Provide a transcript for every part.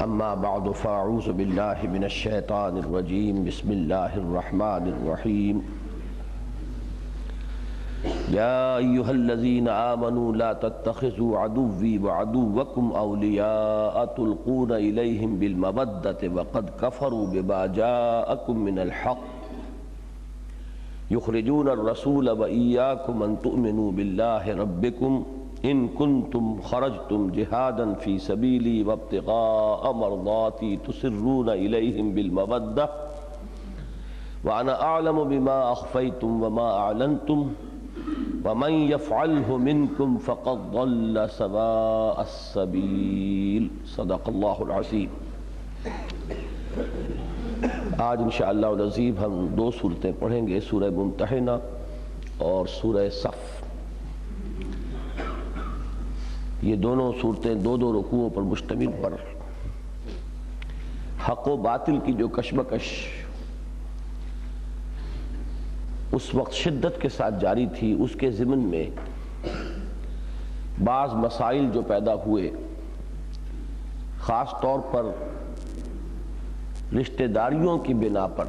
اما بعد فاعوذ باللہ من الشیطان الرجیم بسم اللہ الرحمن الرحیم یا ایہا الذین آمنوا لا تتخذوا عدوی وعدوکم اولیاء تلقون الیہم بالمودۃ وقد کفروا بما جاءکم من الحق یخرجون الرسول وإیاکم ان تؤمنوا باللہ ربکم ان کنتم خرجتم جہادا فی سبیلی وابتغاء مرضاتی تسرون الیہم بالمودۃ وانا اعلم بما اخفیتم وما اعلنتم ومن یفعلہ منکم فقد ضل سواء السبیل صدق اللہ العظیم۔ آج انشاءاللہ العظیم ہم دو صورتیں پڑھیں گے، سورہ ممتحنہ اور سورہ صف۔ یہ دونوں صورتیں دو دو رکوعوں پر مشتمل پر حق و باطل کی جو کشمکش اس وقت شدت کے ساتھ جاری تھی، اس کے ضمن میں بعض مسائل جو پیدا ہوئے، خاص طور پر رشتہ داریوں کی بنا پر،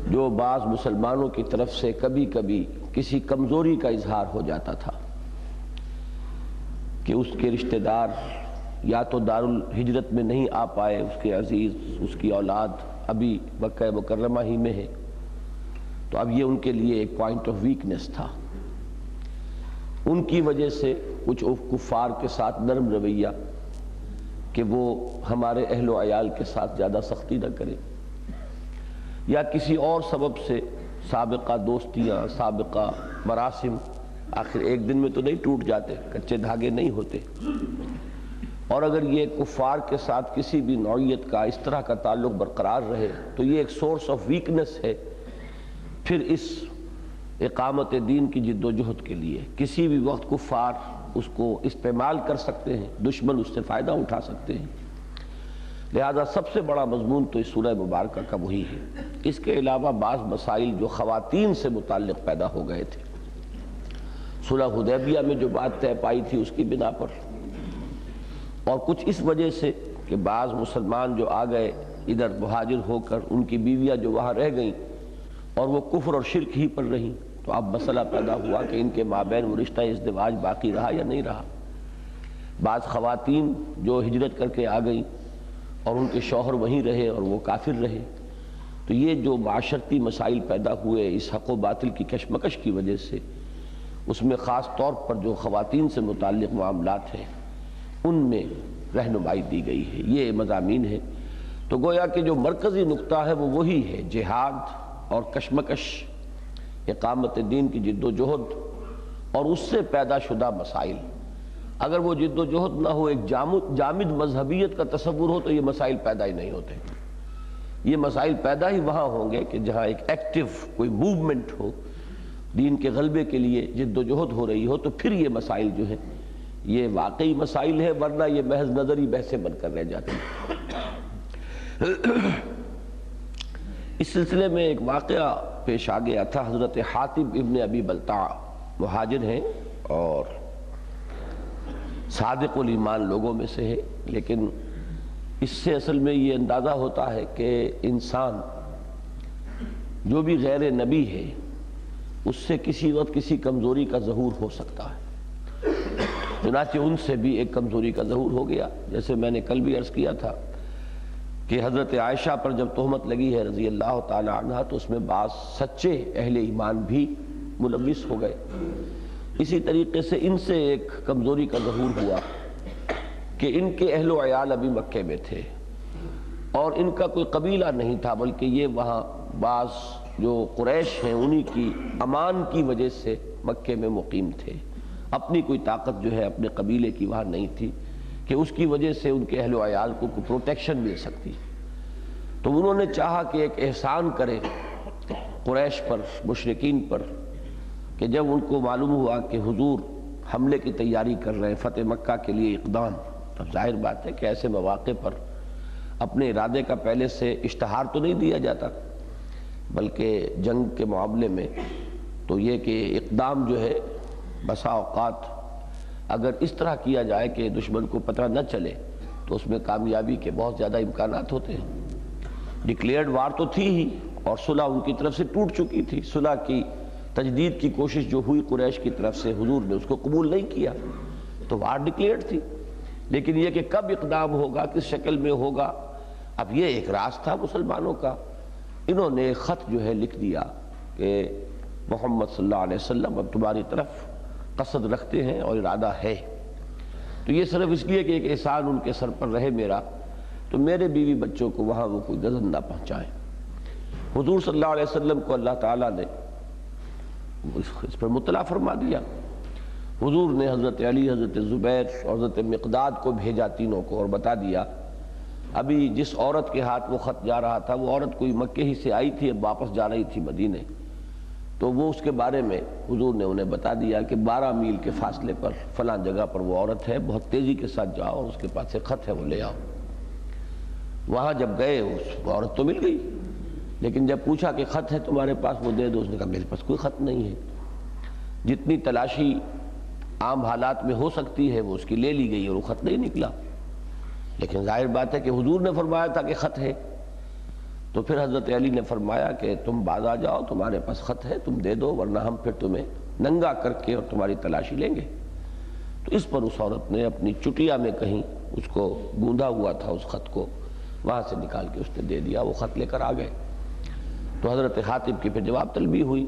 جو بعض مسلمانوں کی طرف سے کبھی کبھی کسی کمزوری کا اظہار ہو جاتا تھا کہ اس کے رشتہ دار یا تو دارالہجرت میں نہیں آ پائے، اس کے عزیز، اس کی اولاد ابھی مکہ مکرمہ ہی میں ہے، تو اب یہ ان کے لیے ایک پوائنٹ آف ویکنس تھا۔ ان کی وجہ سے کچھ کفار کے ساتھ نرم رویہ کہ وہ ہمارے اہل و عیال کے ساتھ زیادہ سختی نہ کریں، یا کسی اور سبب سے سابقہ دوستیاں، سابقہ مراسم آخر ایک دن میں تو نہیں ٹوٹ جاتے، کچے دھاگے نہیں ہوتے، اور اگر یہ کفار کے ساتھ کسی بھی نوعیت کا اس طرح کا تعلق برقرار رہے تو یہ ایک سورس آف ویکنس ہے پھر اس اقامت دین کی جد و جہد کے لیے۔ کسی بھی وقت کفار اس کو استعمال کر سکتے ہیں، دشمن اس سے فائدہ اٹھا سکتے ہیں، لہذا سب سے بڑا مضمون تو اس سورہ مبارکہ کا وہی ہے۔ اس کے علاوہ بعض مسائل جو خواتین سے متعلق پیدا ہو گئے تھے، صلح حدیبیہ میں جو بات طے پائی تھی اس کی بنا پر، اور کچھ اس وجہ سے کہ بعض مسلمان جو آ گئے ادھر مہاجر ہو کر، ان کی بیویاں جو وہاں رہ گئیں اور وہ کفر اور شرک ہی پر رہیں، تو اب مسئلہ پیدا ہوا کہ ان کے مابین وہ رشتہ ازدواج باقی رہا یا نہیں رہا۔ بعض خواتین جو ہجرت کر کے آ گئیں اور ان کے شوہر وہیں رہے اور وہ کافر رہے، تو یہ جو معاشرتی مسائل پیدا ہوئے اس حق و باطل کی کشمکش کی وجہ سے، اس میں خاص طور پر جو خواتین سے متعلق معاملات ہیں ان میں رہنمائی دی گئی ہے، یہ مضامین ہے۔ تو گویا کہ جو مرکزی نقطہ ہے وہ وہی ہے، جہاد اور کشمکش، اقامت دین کی جد و جہد اور اس سے پیدا شدہ مسائل۔ اگر وہ جد و جہد نہ ہو، ایک جامد مذہبیت کا تصور ہو، تو یہ مسائل پیدا ہی نہیں ہوتے۔ یہ مسائل پیدا ہی وہاں ہوں گے کہ جہاں ایک ایکٹیو کوئی موومنٹ ہو، دین کے غلبے کے لیے جد و جہد ہو رہی ہو، تو پھر یہ مسائل جو ہیں یہ واقعی مسائل ہیں، ورنہ یہ محض نظری بحثیں بن کر رہ جاتی ہیں۔ اس سلسلے میں ایک واقعہ پیش آ گیا تھا۔ حضرت حاتب ابن ابی بلتع مہاجر ہیں اور صادق الایمان لوگوں میں سے ہے، لیکن اس سے اصل میں یہ اندازہ ہوتا ہے کہ انسان جو بھی غیر نبی ہے اس سے کسی وقت کسی کمزوری کا ظہور ہو سکتا ہے، چنانچہ ان سے بھی ایک کمزوری کا ظہور ہو گیا۔ جیسے میں نے کل بھی عرض کیا تھا کہ حضرت عائشہ پر جب تہمت لگی ہے رضی اللہ تعالی عنہ، تو اس میں بعض سچے اہل ایمان بھی ملوث ہو گئے۔ اسی طریقے سے ان سے ایک کمزوری کا ظہور ہوا کہ ان کے اہل و عیال ابھی مکے میں تھے اور ان کا کوئی قبیلہ نہیں تھا، بلکہ یہ وہاں بعض جو قریش ہیں انہی کی امان کی وجہ سے مکے میں مقیم تھے، اپنی کوئی طاقت جو ہے اپنے قبیلے کی وہاں نہیں تھی کہ اس کی وجہ سے ان کے اہل و عیال کو کوئی پروٹیکشن مل سکتی۔ تو انہوں نے چاہا کہ ایک احسان کرے قریش پر، مشرکین پر، کہ جب ان کو معلوم ہوا کہ حضور حملے کی تیاری کر رہے ہیں، فتح مکہ کے لیے اقدام، اب ظاہر بات ہے کہ ایسے مواقع پر اپنے ارادے کا پہلے سے اشتہار تو نہیں دیا جاتا، بلکہ جنگ کے معاملے میں تو یہ کہ اقدام جو ہے بسا اوقات اگر اس طرح کیا جائے کہ دشمن کو پتہ نہ چلے تو اس میں کامیابی کے بہت زیادہ امکانات ہوتے ہیں۔ ڈکلیئرڈ وار تو تھی ہی، اور صلح ان کی طرف سے ٹوٹ چکی تھی۔ صلح کی تجدید کی کوشش جو ہوئی قریش کی طرف سے، حضور نے اس کو قبول نہیں کیا، تو وار ڈکلیئرڈ تھی۔ لیکن یہ کہ کب اقدام ہوگا، کس شکل میں ہوگا، اب یہ ایک راز تھا مسلمانوں کا۔ انہوں نے ایک خط جو ہے لکھ دیا کہ محمد صلی اللہ علیہ وسلم اب تمہاری طرف قصد رکھتے ہیں اور ارادہ ہے، تو یہ صرف اس لیے کہ ایک احسان ان کے سر پر رہے میرا، تو میرے بیوی بچوں کو وہاں وہ کوئی گزن نہ پہنچائیں۔ حضور صلی اللہ علیہ وسلم کو اللہ تعالیٰ نے اس پر مطلع فرما دیا۔ حضور نے حضرت علی، حضرت زبیر اور حضرت مقداد کو بھیجا، تینوں کو، اور بتا دیا ابھی جس عورت کے ہاتھ وہ خط جا رہا تھا وہ عورت کوئی مکے ہی سے آئی تھی، اب واپس جا رہی تھی مدینے، تو وہ اس کے بارے میں حضور نے انہیں بتا دیا کہ 12 میل کے فاصلے پر فلاں جگہ پر وہ عورت ہے، بہت تیزی کے ساتھ جاؤ اور اس کے پاس ایک خط ہے وہ لے آؤ۔ وہاں جب گئے اس عورت تو مل گئی، لیکن جب پوچھا کہ خط ہے تمہارے پاس وہ دے دو، اس نے کہا میرے پاس کوئی خط نہیں ہے۔ جتنی تلاشی عام حالات میں ہو سکتی ہے وہ اس کی لے لی گئی اور وہ خط نہیں نکلا، لیکن ظاہر بات ہے کہ حضور نے فرمایا تھا کہ خط ہے، تو پھر حضرت علی نے فرمایا کہ تم باز آ جاؤ، تمہارے پاس خط ہے تم دے دو، ورنہ ہم پھر تمہیں ننگا کر کے اور تمہاری تلاشی لیں گے۔ تو اس پر اس عورت نے اپنی چٹیا میں کہیں اس کو گوندا ہوا تھا اس خط کو، وہاں سے نکال کے اس نے دے دیا، وہ خط لے کر آ گئے۔ تو حضرت حاتب کی پھر جواب طلبی ہوئی،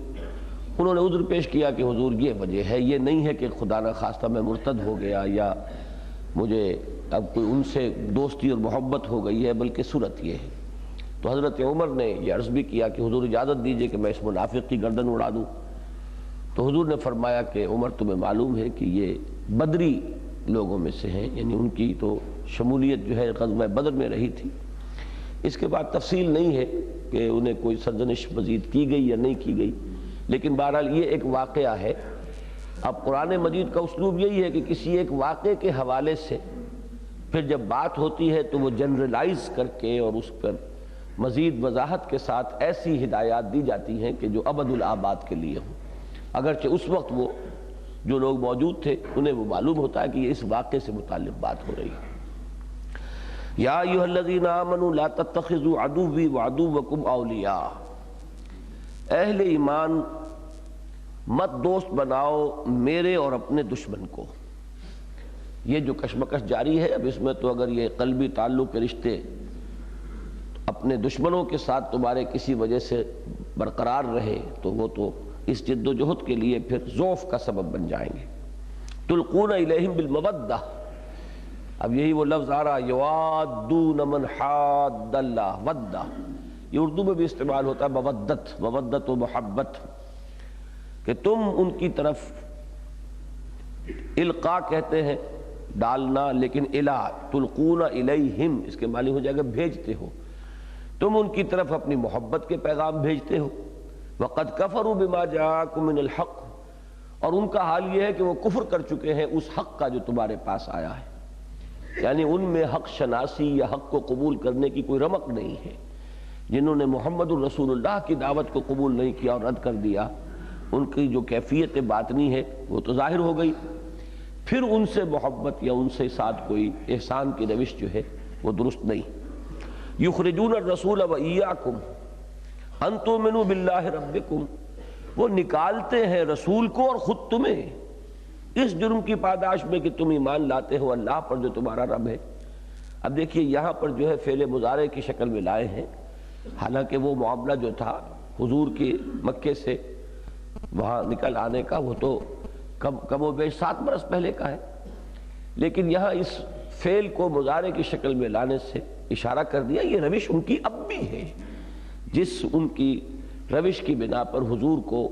انہوں نے عذر پیش کیا کہ حضور یہ وجہ ہے، یہ نہیں ہے کہ خدا نہ خواستہ میں مرتد ہو گیا یا مجھے اب کوئی ان سے دوستی اور محبت ہو گئی ہے، بلکہ صورت یہ ہے۔ تو حضرت عمر نے یہ عرض بھی کیا کہ حضور اجازت دیجئے کہ میں اس منافق کی گردن اڑا دوں، تو حضور نے فرمایا کہ عمر تمہیں معلوم ہے کہ یہ بدری لوگوں میں سے ہیں، یعنی ان کی تو شمولیت جو ہے غزوہ بدر میں رہی تھی۔ اس کے بعد تفصیل نہیں ہے کہ انہیں کوئی سرزنش مزید کی گئی یا نہیں کی گئی، لیکن بہرحال یہ ایک واقعہ ہے۔ اب قرآن مجید کا اسلوب یہی ہے کہ کسی ایک واقعے کے حوالے سے پھر جب بات ہوتی ہے تو وہ جنرلائز کر کے اور اس پر مزید وضاحت کے ساتھ ایسی ہدایات دی جاتی ہیں کہ جو ابد الآباد کے لیے ہوں، اگرچہ اس وقت وہ جو لوگ موجود تھے انہیں وہ معلوم ہوتا ہے کہ یہ اس واقعے سے متعلق بات ہو رہی ہے۔ یا ایھا الذین آمنوا لا تتخذوا عدوی وعدوکم اولیاء، اہل ایمان مت دوست بناؤ میرے اور اپنے دشمن کو۔ یہ جو کشمکش جاری ہے اب اس میں تو اگر یہ قلبی تعلق کے رشتے اپنے دشمنوں کے ساتھ تمہارے کسی وجہ سے برقرار رہے تو وہ تو اس جد و جہد کے لیے پھر ضعف کا سبب بن جائیں گے۔ تلقون الیہم بالمودہ، اب یہی وہ لفظ آ رہا یوادون من حاد اللہ، ودہ، یہ اردو میں بھی استعمال ہوتا ہے مودت، مودت و محبت، کہ تم ان کی طرف القاء کہتے ہیں ڈالنا، لیکن الا تلقون الیہم اس کے معنی ہو جائے گا بھیجتے ہو، تم ان کی طرف اپنی محبت کے پیغام بھیجتے ہو۔ وقد کفروا بما جاءکم من الحق، اور ان کا حال یہ ہے کہ وہ کفر کر چکے ہیں اس حق کا جو تمہارے پاس آیا ہے، یعنی ان میں حق شناسی یا حق کو قبول کرنے کی کوئی رمق نہیں ہے۔ جنہوں نے محمد الرسول اللہ کی دعوت کو قبول نہیں کیا اور رد کر دیا، ان کی جو کیفیت باطنی ہے وہ تو ظاہر ہو گئی، پھر ان سے محبت یا ان سے ساتھ کوئی احسان کی روش جو ہے وہ درست نہیں۔ یخرجون الرسول وایاکم ان تؤمنوا باللہ ربکم، وہ نکالتے ہیں رسول کو اور خود تمہیں اس جرم کی پاداش میں کہ تم ایمان لاتے ہو اللہ پر جو تمہارا رب ہے۔ اب دیکھیے یہاں پر جو ہے فعل مضارع کی شکل میں لائے ہیں، حالانکہ وہ معاملہ جو تھا حضور کی مکے سے وہاں نکل آنے کا وہ تو کم و بیش 7 برس پہلے کا ہے، لیکن یہاں اس فعل کو مضارع کی شکل میں لانے سے اشارہ کر دیا یہ روش ان کی اب بھی ہے، جس ان کی روش کی بنا پر حضور کو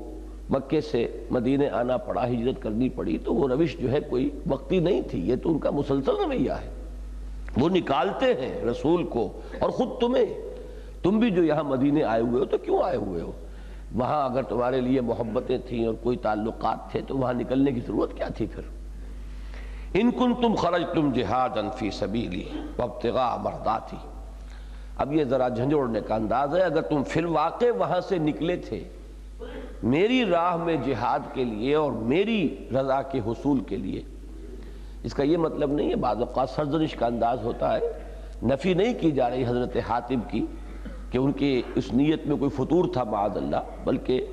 مکے سے مدینے آنا پڑا، ہجرت کرنی پڑی، تو وہ روش جو ہے کوئی وقتی نہیں تھی، یہ تو ان کا مسلسل رویہ ہے۔ وہ نکالتے ہیں رسول کو اور خود تمہیں، تم بھی جو یہاں مدینے آئے ہوئے ہو تو کیوں آئے ہوئے ہو؟ وہاں اگر تمہارے لیے محبتیں تھیں اور کوئی تعلقات تھے تو وہاں نکلنے کی ضرورت کیا تھی پھر؟ ان کنتم خرجتم جہادا فی سبیلی وابتغاء مرضاتی، اب یہ ذرا جھنجھوڑنے کا انداز ہے، اگر تم فی الواقع وہاں سے نکلے تھے میری راہ میں جہاد کے لیے اور میری رضا کے حصول کے لیے، اس کا یہ مطلب نہیں ہے، بعض اوقات سرزنش کا انداز ہوتا ہے، نفی نہیں کی جا رہی حضرت حاتب کی کہ ان کی اس نیت میں کوئی فطور تھا معاذ اللہ، بلکہ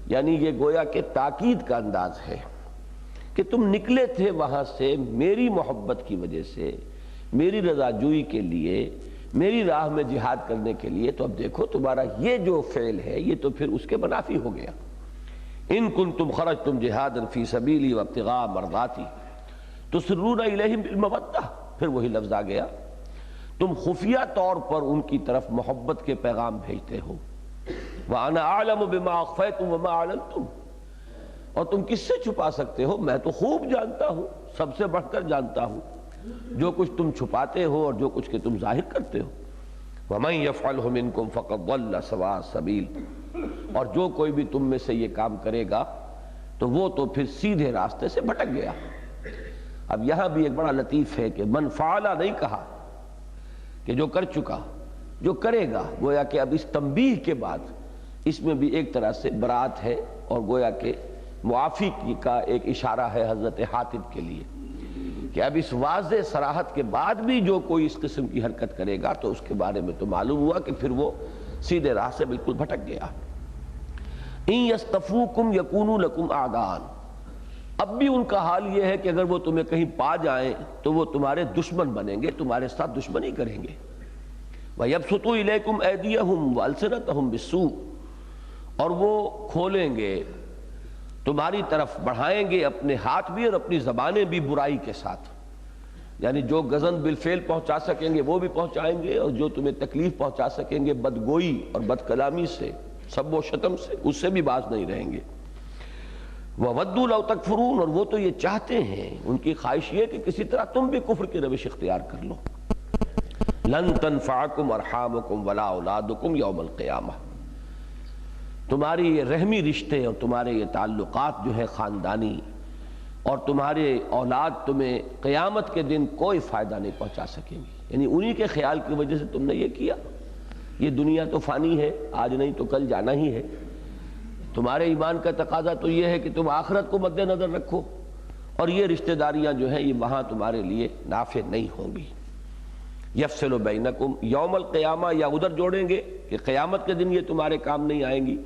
یعنی یہ گویا کہ تاکید کا انداز ہے کہ تم نکلے تھے وہاں سے میری محبت کی وجہ سے، میری رضا جوئی کے لیے، میری راہ میں جہاد کرنے کے لیے، تو اب دیکھو تمہارا یہ جو فعل ہے یہ تو پھر اس کے منافی ہو گیا۔ ان کنتم خرجتم جہادا فی سبیلی وابتغاء مرضاتی تسرون الیہم بالمودہ، پھر وہی لفظ آ گیا، تم خفیہ طور پر ان کی طرف محبت کے پیغام بھیجتے ہو۔ وَأَنَا أَعْلَمُ بِمَا أَخْفَيْتُمْ وَمَا أَعْلَنْتُمْ، اور تم کس سے چھپا سکتے ہو، میں تو خوب جانتا ہوں، سب سے بڑھ کر جانتا ہوں جو کچھ تم چھپاتے ہو اور جو کچھ کہ تم ظاہر کرتے ہو۔ وَمَن يَفْعَلْهُ مِنْكُمْ فَقَدْ ضَلَّ سَوَاءَ السَّبِيلِ، اور جو کوئی بھی تم میں سے یہ کام کرے گا تو وہ تو پھر سیدھے راستے سے بھٹک گیا۔ اب یہاں بھی ایک بڑا لطیف ہے کہ من فعل نہیں کہا کہ جو کر چکا، جو کرے گا، گویا کہ اب اس تنبیہ کے بعد اس میں بھی ایک طرح سے برات ہے اور گویا کہ معافی کا ایک اشارہ ہے حضرت حاتب کے لیے کہ اب اس واضح صراحت کے بعد بھی جو کوئی اس قسم کی حرکت کرے گا تو اس کے بارے میں تو معلوم ہوا کہ پھر وہ سیدھے راہ سے بالکل بھٹک گیا۔ ان یستفوکم یکونوا لکم اعداء، اب بھی ان کا حال یہ ہے کہ اگر وہ تمہیں کہیں پا جائیں تو وہ تمہارے دشمن بنیں گے، تمہارے ساتھ دشمنی کریں گے۔ وَيَبْسُطُوا إِلَيْكُمْ أَيْدِيَهُمْ وَأَلْسِنَتَهُمْ بِالسُّوءِ، اور وہ کھولیں گے تمہاری طرف، بڑھائیں گے اپنے ہاتھ بھی اور اپنی زبانیں بھی برائی کے ساتھ، یعنی جو غضن بالفعل پہنچا سکیں گے وہ بھی پہنچائیں گے، اور جو تمہیں تکلیف پہنچا سکیں گے بدگوئی اور بد کلامی سے، سب و شتم سے، اس سے بھی باز نہیں رہیں گے۔ وَوَدُّوا لَوْ تَكْفُرُونَ، اور وہ تو یہ چاہتے ہیں، ان کی خواہش یہ کہ کسی طرح تم بھی کفر کی روش اختیار کر لو۔ لَن تَنفَعَكُمْ أَرْحَامُكُمْ وَلَا أَوْلَادُكُمْ يَوْمَ الْقِيَامَةِ، تمہاری یہ رحمی رشتے اور تمہارے یہ تعلقات جو ہے خاندانی اور تمہارے اولاد تمہیں قیامت کے دن کوئی فائدہ نہیں پہنچا سکیں گی، یعنی انہی کے خیال کی وجہ سے تم نے یہ کیا۔ یہ دنیا تو فانی ہے، آج نہیں تو کل جانا ہی ہے، تمہارے ایمان کا تقاضا تو یہ ہے کہ تم آخرت کو مد نظر رکھو، اور یہ رشتہ داریاں جو ہیں یہ وہاں تمہارے لیے نافع نہیں ہوں گی۔ یفصل بینکم یوم القیامہ، یا ادھر جوڑیں گے کہ قیامت کے دن یہ تمہارے کام نہیں آئیں گی،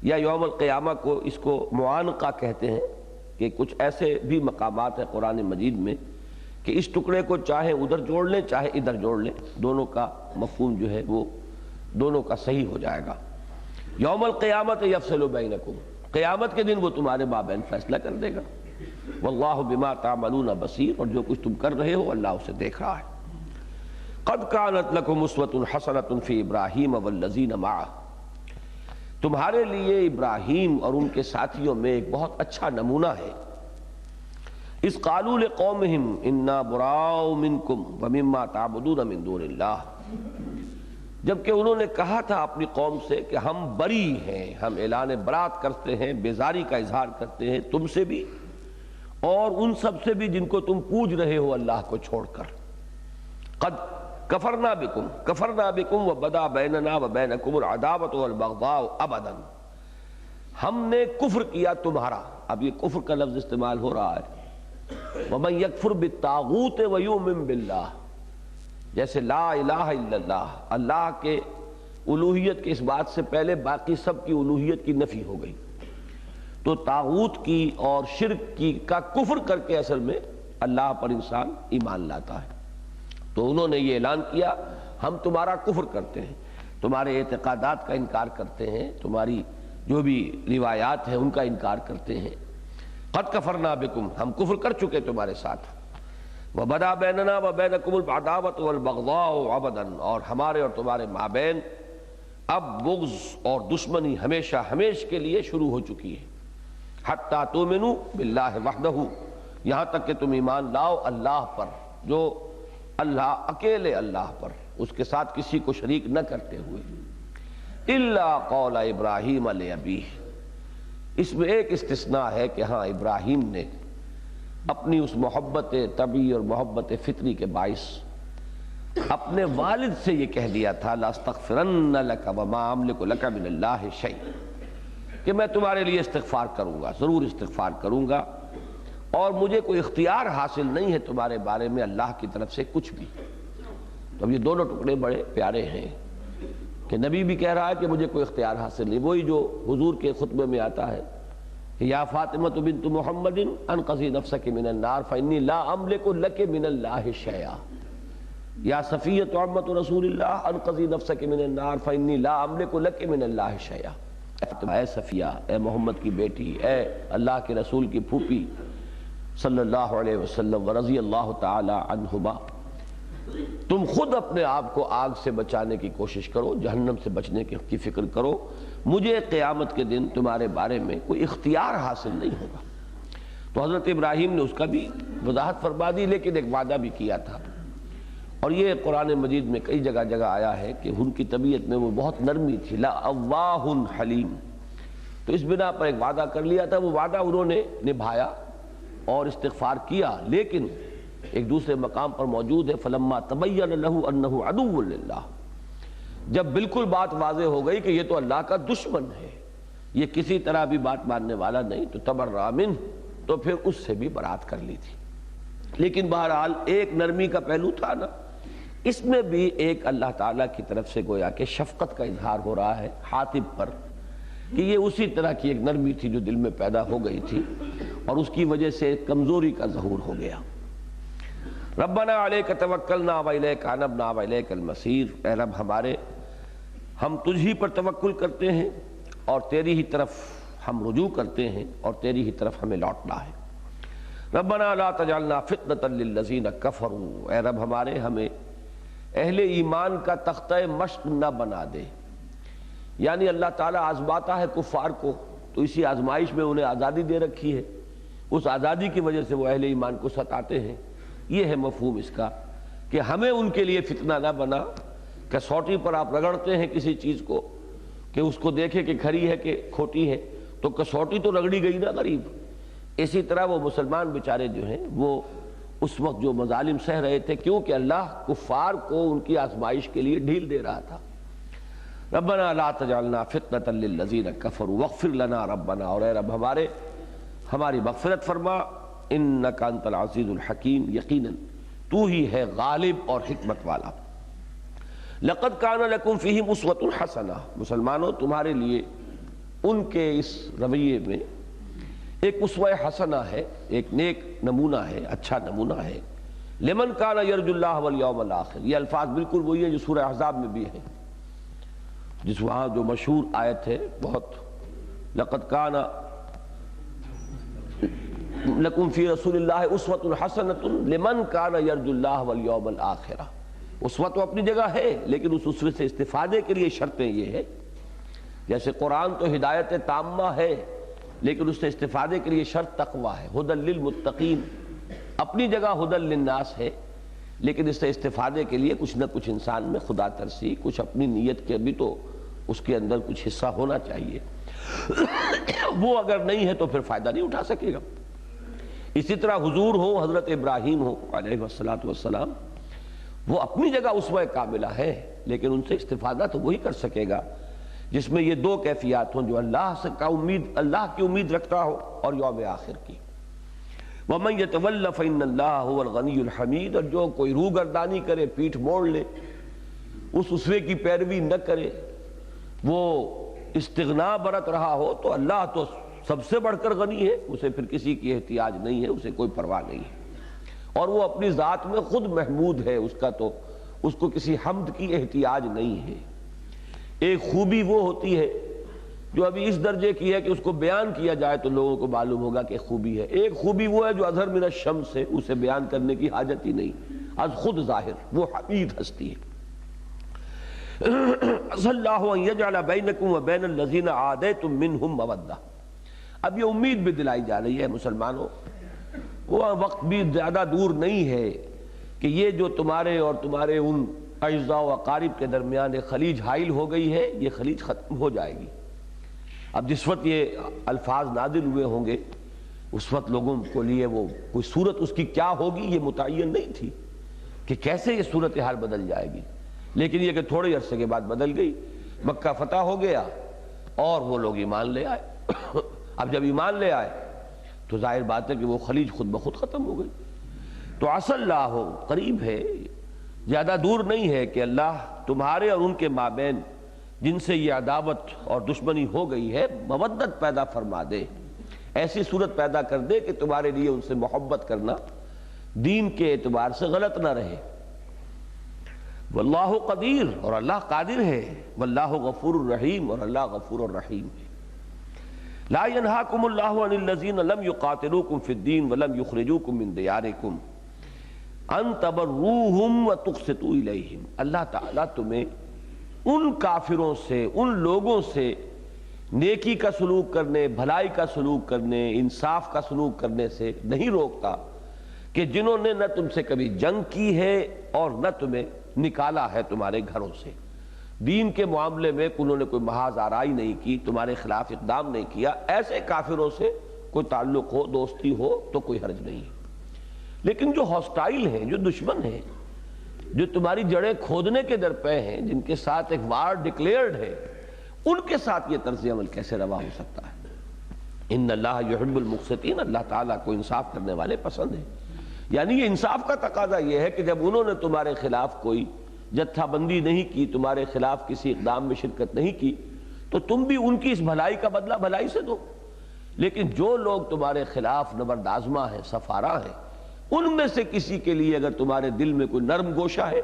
یا یوم القیامہ کو اس کو معانقہ کہتے ہیں کہ کچھ ایسے بھی مقامات ہیں قرآن مجید میں کہ اس ٹکڑے کو چاہے ادھر جوڑ لیں چاہے ادھر جوڑ لیں، دونوں کا مفہوم جو ہے وہ دونوں کا صحیح ہو جائے گا۔ یوم القیامت یفصل بینکم، قیامت کے دن وہ تمہارے مابین فیصلہ کر دے گا۔ واللہ بما تعملون بصیر، اور جو کچھ تم کر رہے ہو اللہ اسے دیکھ رہا ہے۔ قد کانت لکم اسوۃ حسنۃ فی ابراہیم والذین معہ، تمہارے لیے ابراہیم اور ان کے ساتھیوں میں ایک بہت اچھا نمونہ ہے۔ اذ قالوا لقومہم انا براء منکم ومما تعبدون من دون اللہ، جبکہ انہوں نے کہا تھا اپنی قوم سے کہ ہم بری ہیں، ہم اعلان برات کرتے ہیں، بیزاری کا اظہار کرتے ہیں تم سے بھی اور ان سب سے بھی جن کو تم پوج رہے ہو اللہ کو چھوڑ کر۔ قد کفرنا بکم وبدا بیننا وبینکم العداوۃ والبغضاء ابدا، ہم نے کفر کیا تمہارا، اب یہ کفر کا لفظ استعمال ہو رہا ہے۔ ومن یکفر بالطاغوت ویؤمن باللہ، جیسے لا الہ الا اللہ، اللہ کے الوہیت کے اس بات سے پہلے باقی سب کی الوہیت کی نفی ہو گئی، تو طاغوت کی اور شرک کی کا کفر کر کے اصل میں اللہ پر انسان ایمان لاتا ہے۔ تو انہوں نے یہ اعلان کیا ہم تمہارا کفر کرتے ہیں، تمہارے اعتقادات کا انکار کرتے ہیں، تمہاری جو بھی روایات ہیں ان کا انکار کرتے ہیں۔ قد کفرنا بکم، ہم کفر کر چکے تمہارے ساتھ۔ وبدا بیننا وبینکم العداوۃ والبغضاء ابدا، اور ہمارے اور تمہارے مابین اب بغض اور دشمنی ہمیشہ ہمیش کے لیے شروع ہو چکی ہے۔ حتی تؤمنوا باللہ وحدہ، یہاں تک کہ تم ایمان لاؤ اللہ پر، جو اللہ اکیلے اللہ پر، اس کے ساتھ کسی کو شریک نہ کرتے ہوئے۔ الا قول ابراہیم لابیہ، اس میں ایک استثناء ہے کہ ہاں ابراہیم نے اپنی اس محبت طبعی اور محبت فطری کے باعث اپنے والد سے یہ کہہ دیا تھا لاستغفرن لک وما املک لک من اللہ شیء، کہ میں تمہارے لیے استغفار کروں گا، ضرور استغفار کروں گا، اور مجھے کوئی اختیار حاصل نہیں ہے تمہارے بارے میں اللہ کی طرف سے کچھ بھی۔ تو اب یہ دونوں ٹکڑے بڑے پیارے ہیں کہ نبی بھی کہہ رہا ہے کہ مجھے کوئی اختیار حاصل نہیں، وہی جو حضور کے خطبے میں آتا ہے کہ یا فاطمہ بنت محمد انقذی نفسک من النار فانی لا املک لک من اللہ شیئا، یا صفیۃ عمۃ رسول اللہ انقذی نفسک من النار فانی لا املک لک من اللہ شیئا۔ اے صفیہ، اے محمد کی بیٹی، اے اللہ کے رسول کی پھوپھی صلی اللہ علیہ وسلم ورضی اللہ تعالی عنہما، تم خود اپنے آپ کو آگ سے بچانے کی کوشش کرو، جہنم سے بچنے کی فکر کرو، مجھے قیامت کے دن تمہارے بارے میں کوئی اختیار حاصل نہیں ہوگا۔ تو حضرت ابراہیم نے اس کا بھی وضاحت فرما دی، لیکن ایک وعدہ بھی کیا تھا، اور یہ قرآن مجید میں کئی جگہ جگہ آیا ہے کہ ان کی طبیعت میں وہ بہت نرمی تھی، لَأَوَّاهٌ حلیم، تو اس بنا پر ایک وعدہ کر لیا تھا، وہ وعدہ انہوں نے نبھایا اور استغفار کیا، لیکن ایک دوسرے مقام پر موجود ہے فَلَمَّا تَبَيَّنَ لَهُ أَنَّهُ عَدُوٌّ لِلَّهِ، جب بالکل بات واضح ہو گئی کہ یہ تو اللہ کا دشمن ہے، یہ کسی طرح بھی بات ماننے والا نہیں، تو تبرأ منہ، تو پھر اس سے بھی برات کر لی تھی۔ لیکن بہرحال ایک نرمی کا پہلو تھا نا، اس میں بھی ایک اللہ تعالیٰ کی طرف سے گویا کہ شفقت کا اظہار ہو رہا ہے حاطب پر، کہ یہ اسی طرح کی ایک نرمی تھی جو دل میں پیدا ہو گئی تھی، اور اس کی وجہ سے کمزوری کا ظہور ہو گیا۔ ربنا علیک توکلنا والیک انبنا والیک المصیر، اے رب ہمارے، ہم تجھ ہی پر توکل کرتے ہیں اور تیری ہی طرف ہم رجوع کرتے ہیں اور تیری ہی طرف ہمیں لوٹنا ہے۔ ربنا لا تجعلنا فتنة للذین کفروا، اے رب ہمارے، ہمیں اہل ایمان کا تختہ مشق نہ بنا دے، یعنی اللہ تعالیٰ آزماتا ہے کفار کو، تو اسی آزمائش میں انہیں آزادی دے رکھی ہے، اس آزادی کی وجہ سے وہ اہل ایمان کو ستاتے ہیں۔ یہ ہے مفہوم اس کا کہ ہمیں ان کے لیے فتنہ نہ بنا، کسوٹی پر آپ رگڑتے ہیں کسی چیز کو کہ اس کو دیکھیں کہ کھری ہے کہ کھوٹی ہے، تو کسوٹی تو رگڑی گئی نا غریب۔ اسی طرح وہ مسلمان بیچارے جو ہیں وہ اس وقت جو مظالم سہ رہے تھے، کیونکہ اللہ کفار کو ان کی آزمائش کے لیے ڈھیل دے رہا تھا۔ ربنا لا تجعلنا فتنة للذین کفروا واغفر لنا ربنا، اور اے رب ہمارے، ہماری مغفرت فرما، انک انت العزیز الحکیم، یقیناً تو ہی ہے غالب اور حکمت والا۔ لقد کان لکم فیہم اسوۃ حسنہ، مسلمانوں تمہارے لیے ان کے اس رویے میں ایک اسوہ حسنہ ہے، ایک نیک نمونہ ہے، اچھا نمونہ ہے۔ لمن کان یرجو اللہ والیوم الآخر، یہ الفاظ بالکل وہی ہیں جو سورہ احزاب میں بھی ہیں، جس وہاں جو مشہور آیت ہے بہت، لقد کان لکم فی رسول اللہ اسوۃ حسنۃ لمن کان یرجو اللہ والیوم الآخر۔ اسوہ تو اپنی جگہ ہے، لیکن اس اسوے سے استفادے کے لیے شرطیں یہ ہے، جیسے قرآن تو ہدایت تامہ ہے، لیکن اس سے استفادے کے لیے شرط تقویٰ ہے، ھدی للمتقین، اپنی جگہ ھدی للناس ہے، لیکن اس سے استفادے کے لیے کچھ نہ کچھ انسان میں خدا ترسی، کچھ اپنی نیت کے بھی تو اس کے اندر کچھ حصہ ہونا چاہیے، وہ اگر نہیں ہے تو پھر فائدہ نہیں اٹھا سکے گا۔ اسی طرح حضور ہو، حضرت ابراہیم ہو علیہ السلام، وہ اپنی جگہ اسوہ کاملہ ہے، لیکن ان سے استفادہ تو وہی کر سکے گا جس میں یہ دو کیفیات ہوں، جو اللہ کی امید رکھتا ہو اور یوم آخر کی۔ وَمَن يَتَوَلَّ فَإِنَّ اللَّهَ هُوَ الْغَنِيُّ الْحَمِيدُ، اور جو کوئی روگردانی کرے، پیٹھ موڑ لے، اس اسوے کی پیروی نہ کرے، وہ استغنا برت رہا ہو، تو اللہ تو سب سے بڑھ کر غنی ہے، اسے پھر کسی کی احتیاج نہیں ہے، اسے کوئی پرواہ نہیں ہے، اور وہ اپنی ذات میں خود محمود ہے، اس کا تو اس کو کسی حمد کی احتیاج نہیں ہے۔ ایک خوبی وہ ہوتی ہے جو ابھی اس درجے کی ہے کہ اس کو بیان کیا جائے تو لوگوں کو معلوم ہوگا کہ خوبی ہے، ایک خوبی وہ ہے جو اظہر من الشمس ہے، اسے بیان کرنے کی حاجت ہی نہیں، از خود ظاہر، وہ حمید ہستی ہے۔ عسى الله ان يجعل بينكم وبين الذين عاديتم منهم مودة، اب یہ امید بھی دلائی جا رہی ہے مسلمانوں، وہ وقت بھی زیادہ دور نہیں ہے کہ یہ جو تمہارے اور تمہارے ان اعزاء و اقارب کے درمیان ایک خلیج حائل ہو گئی ہے، یہ خلیج ختم ہو جائے گی۔ اب جس وقت یہ الفاظ نازل ہوئے ہوں گے، اس وقت لوگوں کو لیے وہ کوئی صورت اس کی کیا ہوگی یہ متعین نہیں تھی کہ کیسے یہ صورتحال بدل جائے گی، لیکن یہ کہ تھوڑے عرصے کے بعد بدل گئی، مکہ فتح ہو گیا اور وہ لوگ ایمان لے آئے۔ اب جب ایمان لے آئے تو ظاہر بات ہے کہ وہ خلیج خود بخود ختم ہو گئی۔ تو عسى اللہ قریب ہے، زیادہ دور نہیں ہے کہ اللہ تمہارے اور ان کے مابین جن سے یہ عداوت اور دشمنی ہو گئی ہے مودت پیدا فرما دے، ایسی صورت پیدا کر دے کہ تمہارے لیے ان سے محبت کرنا دین کے اعتبار سے غلط نہ رہے۔ واللہ قدیر، اور اللہ قادر ہے، واللہ غفور الرحیم، اور اللہ غفور الرحیم ہے۔ لا ينہاکم اللہ عن الذین لم یقاتلوکم فی الدین ولم یخرجوکم من دیارکم ان تبروہم وتقسطوا الیہم۔ اللہ تعالیٰ تمہیں ان کافروں سے، ان لوگوں سے نیکی کا سلوک کرنے، بھلائی کا سلوک کرنے، انصاف کا سلوک کرنے سے نہیں روکتا کہ جنہوں نے نہ تم سے کبھی جنگ کی ہے اور نہ تمہیں نکالا ہے تمہارے گھروں سے، دین کے معاملے میں انہوں نے کوئی محاذ آرائی نہیں کی، تمہارے خلاف اقدام نہیں کیا، ایسے کافروں سے کوئی تعلق ہو، دوستی ہو تو کوئی حرج نہیں ہے۔ لیکن جو ہاسٹائل ہیں، جو دشمن ہیں، جو تمہاری جڑیں کھودنے کے درپے ہیں، جن کے ساتھ ایک وار ڈکلیئرڈ ہے، ان کے ساتھ یہ طرز عمل کیسے روا ہو سکتا ہے؟ ان اللہ یحب المقسطین، اللہ تعالیٰ کو انصاف کرنے والے پسند ہیں۔ یعنی یہ انصاف کا تقاضا یہ ہے کہ جب انہوں نے تمہارے خلاف کوئی جتھا بندی نہیں کی، تمہارے خلاف کسی اقدام میں شرکت نہیں کی، تو تم بھی ان کی اس بھلائی کا بدلہ بھلائی سے دو۔ لیکن جو لوگ تمہارے خلاف نبرد آزما ہیں، سفارا ہیں، ان میں سے کسی کے لیے اگر تمہارے دل میں کوئی نرم گوشہ ہے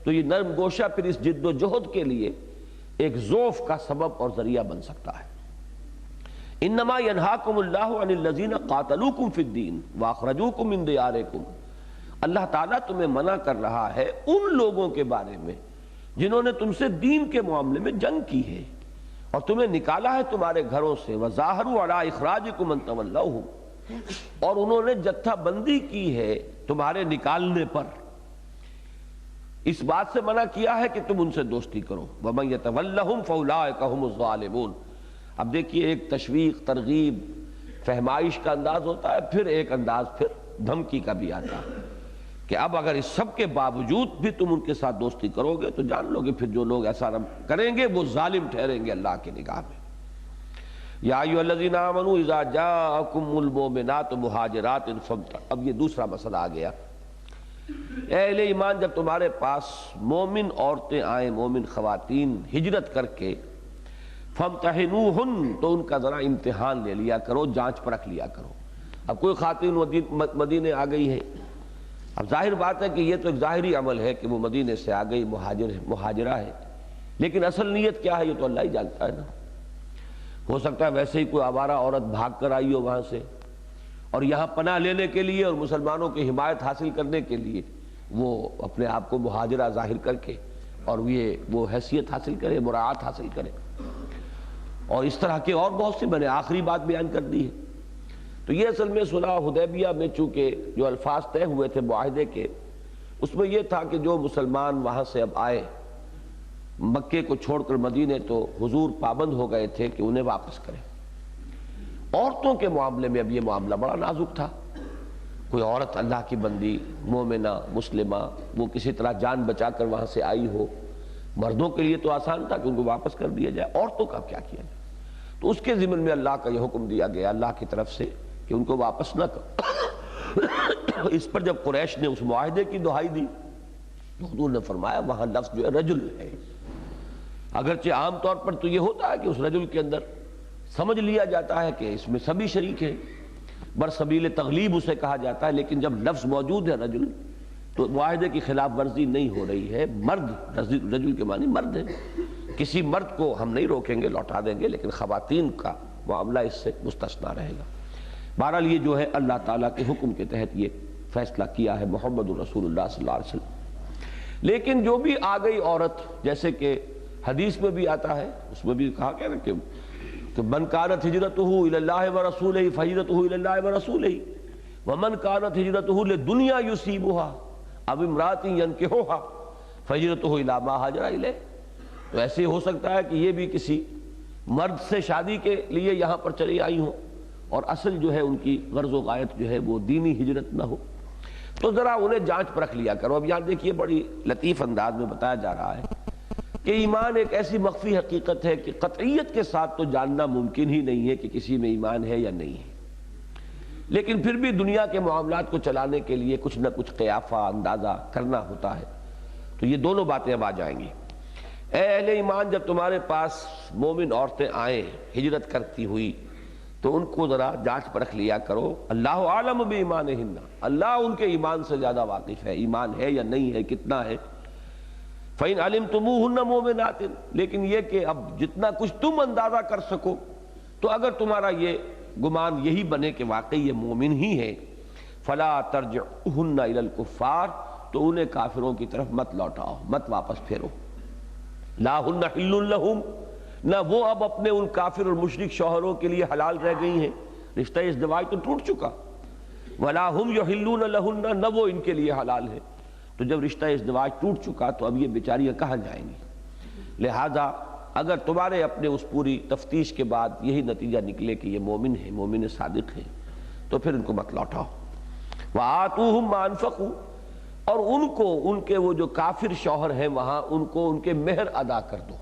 تو یہ نرم گوشہ پھر اس جد و جہد کے لیے ایک ضعف کا سبب اور ذریعہ بن سکتا ہے۔ انما ینہاکم اللہ عن الذین قاتلوکم فی الدین واخرجوکم من دیارکم، اللہ تعالیٰ تمہیں منع کر رہا ہے ان لوگوں کے بارے میں جنہوں نے تم سے دین کے معاملے میں جنگ کی ہے اور تمہیں نکالا ہے تمہارے گھروں سے، وظاہروا علی اخراجکم ان تولوہم، اور انہوں نے جتھا بندی کی ہے تمہارے نکالنے پر، اس بات سے منع کیا ہے کہ تم ان سے دوستی کرو۔ وَمَن يَتَوَلَّهُمْ فَأُولَٰئِكَ هُمُ الظَّالِمُونَ۔ اب دیکھیے ایک تشویق، ترغیب، فہمائش کا انداز ہوتا ہے، پھر ایک انداز پھر دھمکی کا بھی آتا ہے کہ اب اگر اس سب کے باوجود بھی تم ان کے ساتھ دوستی کرو گے تو جان لو گے پھر جو لوگ ایسا کریں گے وہ ظالم ٹھہریں گے اللہ کی نگاہ میں۔ یا ایھا الذین آمنوا اذا جاءکم المؤمنات مہاجرات فامتنعوا، اب یہ دوسرا مسئلہ آ گیا۔ اے اہل ایمان، جب تمہارے پاس مومن عورتیں آئیں، مومن خواتین ہجرت کر کے، فامتحنوہن، تو ان کا ذرا امتحان لے لیا کرو، جانچ پرکھ لیا کرو۔ اب کوئی خاتون مدینے آ گئی ہے، اب ظاہر بات ہے کہ یہ تو ایک ظاہری عمل ہے کہ وہ مدینے سے آ گئی، مہاجرہ ہے، لیکن اصل نیت کیا ہے یہ تو اللہ ہی جانتا ہے نا۔ ہو سکتا ہے ویسے ہی کوئی آوارہ عورت بھاگ کر آئی ہو وہاں سے اور یہاں پناہ لینے کے لیے اور مسلمانوں کی حمایت حاصل کرنے کے لیے وہ اپنے آپ کو مہاجرہ ظاہر کر کے اور وہ حیثیت حاصل کرے، مراعات حاصل کرے، اور اس طرح کے اور بہت سی، میں نے آخری بات بیان کر دی ہے۔ تو یہ اصل میں صلح حدیبیہ میں چونکہ جو الفاظ طے ہوئے تھے معاہدے کے، اس میں یہ تھا کہ جو مسلمان وہاں سے اب آئے مکے کو چھوڑ کر مدینے، تو حضور پابند ہو گئے تھے کہ انہیں واپس کریں۔ عورتوں کے معاملے میں اب یہ معاملہ بڑا نازک تھا۔ کوئی عورت اللہ کی بندی، مومنہ، مسلمہ، وہ کسی طرح جان بچا کر وہاں سے آئی ہو، مردوں کے لیے تو آسان تھا کہ ان کو واپس کر دیا جائے، عورتوں کا کیا کیا جائے؟ تو اس کے ضمن میں اللہ کا یہ حکم دیا گیا اللہ کی طرف سے کہ ان کو واپس نہ کرو۔ اس پر جب قریش نے اس معاہدے کی دہائی دی تو حضور نے فرمایا وہاں لفظ جو ہے رجل ہے، اگرچہ عام طور پر تو یہ ہوتا ہے کہ اس رجل کے اندر سمجھ لیا جاتا ہے کہ اس میں سبھی شریک ہیں، برسبیل تغلیب اسے کہا جاتا ہے، لیکن جب لفظ موجود ہے رجل تو معاہدے کی خلاف ورزی نہیں ہو رہی ہے۔ مرد، رجل کے معنی مرد ہے، کسی مرد کو ہم نہیں روکیں گے، لوٹا دیں گے، لیکن خواتین کا معاملہ اس سے مستثنیٰ رہے گا۔ بہرحال یہ جو ہے اللہ تعالیٰ کے حکم کے تحت یہ فیصلہ کیا ہے محمد الرسول اللہ صلی اللہ علیہ وسلم۔ لیکن جو بھی آ گئی عورت، جیسے کہ حدیث میں بھی آتا ہے، اس میں بھی کہا گیا نا کہ من کانت ہجرتہ الی اللہ ورسولہ فہجرتہ الی اللہ ورسولہ ومن کانت ہجرتہ لدنیا یصیبها او امرأۃ ینکحها فہجرتہ الی ما ہاجر الیہ۔ تو ایسے ہو سکتا ہے کہ یہ بھی کسی مرد سے شادی کے لیے یہاں پر چلی آئی ہوں اور اصل جو ہے ان کی غرض و غایت جو ہے وہ دینی ہجرت نہ ہو، تو ذرا انہیں جانچ پرکھ لیا کرو۔ اب یہاں دیکھیے بڑی لطیف انداز میں بتایا جا رہا ہے کہ ایمان ایک ایسی مخفی حقیقت ہے کہ قطعیت کے ساتھ تو جاننا ممکن ہی نہیں ہے کہ کسی میں ایمان ہے یا نہیں ہے، لیکن پھر بھی دنیا کے معاملات کو چلانے کے لیے کچھ نہ کچھ قیافہ اندازہ کرنا ہوتا ہے. تو یہ دونوں باتیں اب آ جائیں گی. اے اہل ایمان، جب تمہارے پاس مومن عورتیں آئیں ہجرت کرتی ہوئی تو ان کو ذرا جانچ پرکھ لیا کرو. اللہ عالم بایمانہن، اللہ ان کے ایمان سے زیادہ واقف ہے، ایمان ہے یا نہیں ہے، کتنا ہے. فَإِنْ عَلِمْتُمُوهُنَّ مُؤْمِنَاتٍ، لیکن یہ کہ اب جتنا کچھ تم اندازہ کر سکو، تو اگر تمہارا یہ گمان یہی بنے کہ واقعی یہ مومن ہی ہے، فَلَا تَرْجِعُوهُنَّ إِلَى الْكُفَّارِ، تو انہیں کافروں کی طرف مت لوٹاؤ، مت واپس پھیرو. لَا هُنَّ حِلٌّ لَهُمْ، نہ وہ اب اپنے ان کافر اور مشرک شوہروں کے لیے حلال رہ گئی ہیں، رشتہ ازدواج تو ٹوٹ چکا. وَلَا هُمْ يُحِلُّونَ لَهُنَّ، نہ وہ ان کے لیے حلال ہے. تو جب رشتہ ازدواج ٹوٹ چکا تو اب یہ بیچاریاں کہاں جائیں گی؟ لہذا اگر تمہارے اپنے اس پوری تفتیش کے بعد یہی نتیجہ نکلے کہ یہ مومن ہے، مومن صادق ہے، تو پھر ان کو مت لوٹاؤ. وَآتُوهُمْ مَا أَنفَقُوا، اور ان کو ان کے وہ جو کافر شوہر ہیں وہاں ان کو ان کے مہر ادا کر دو،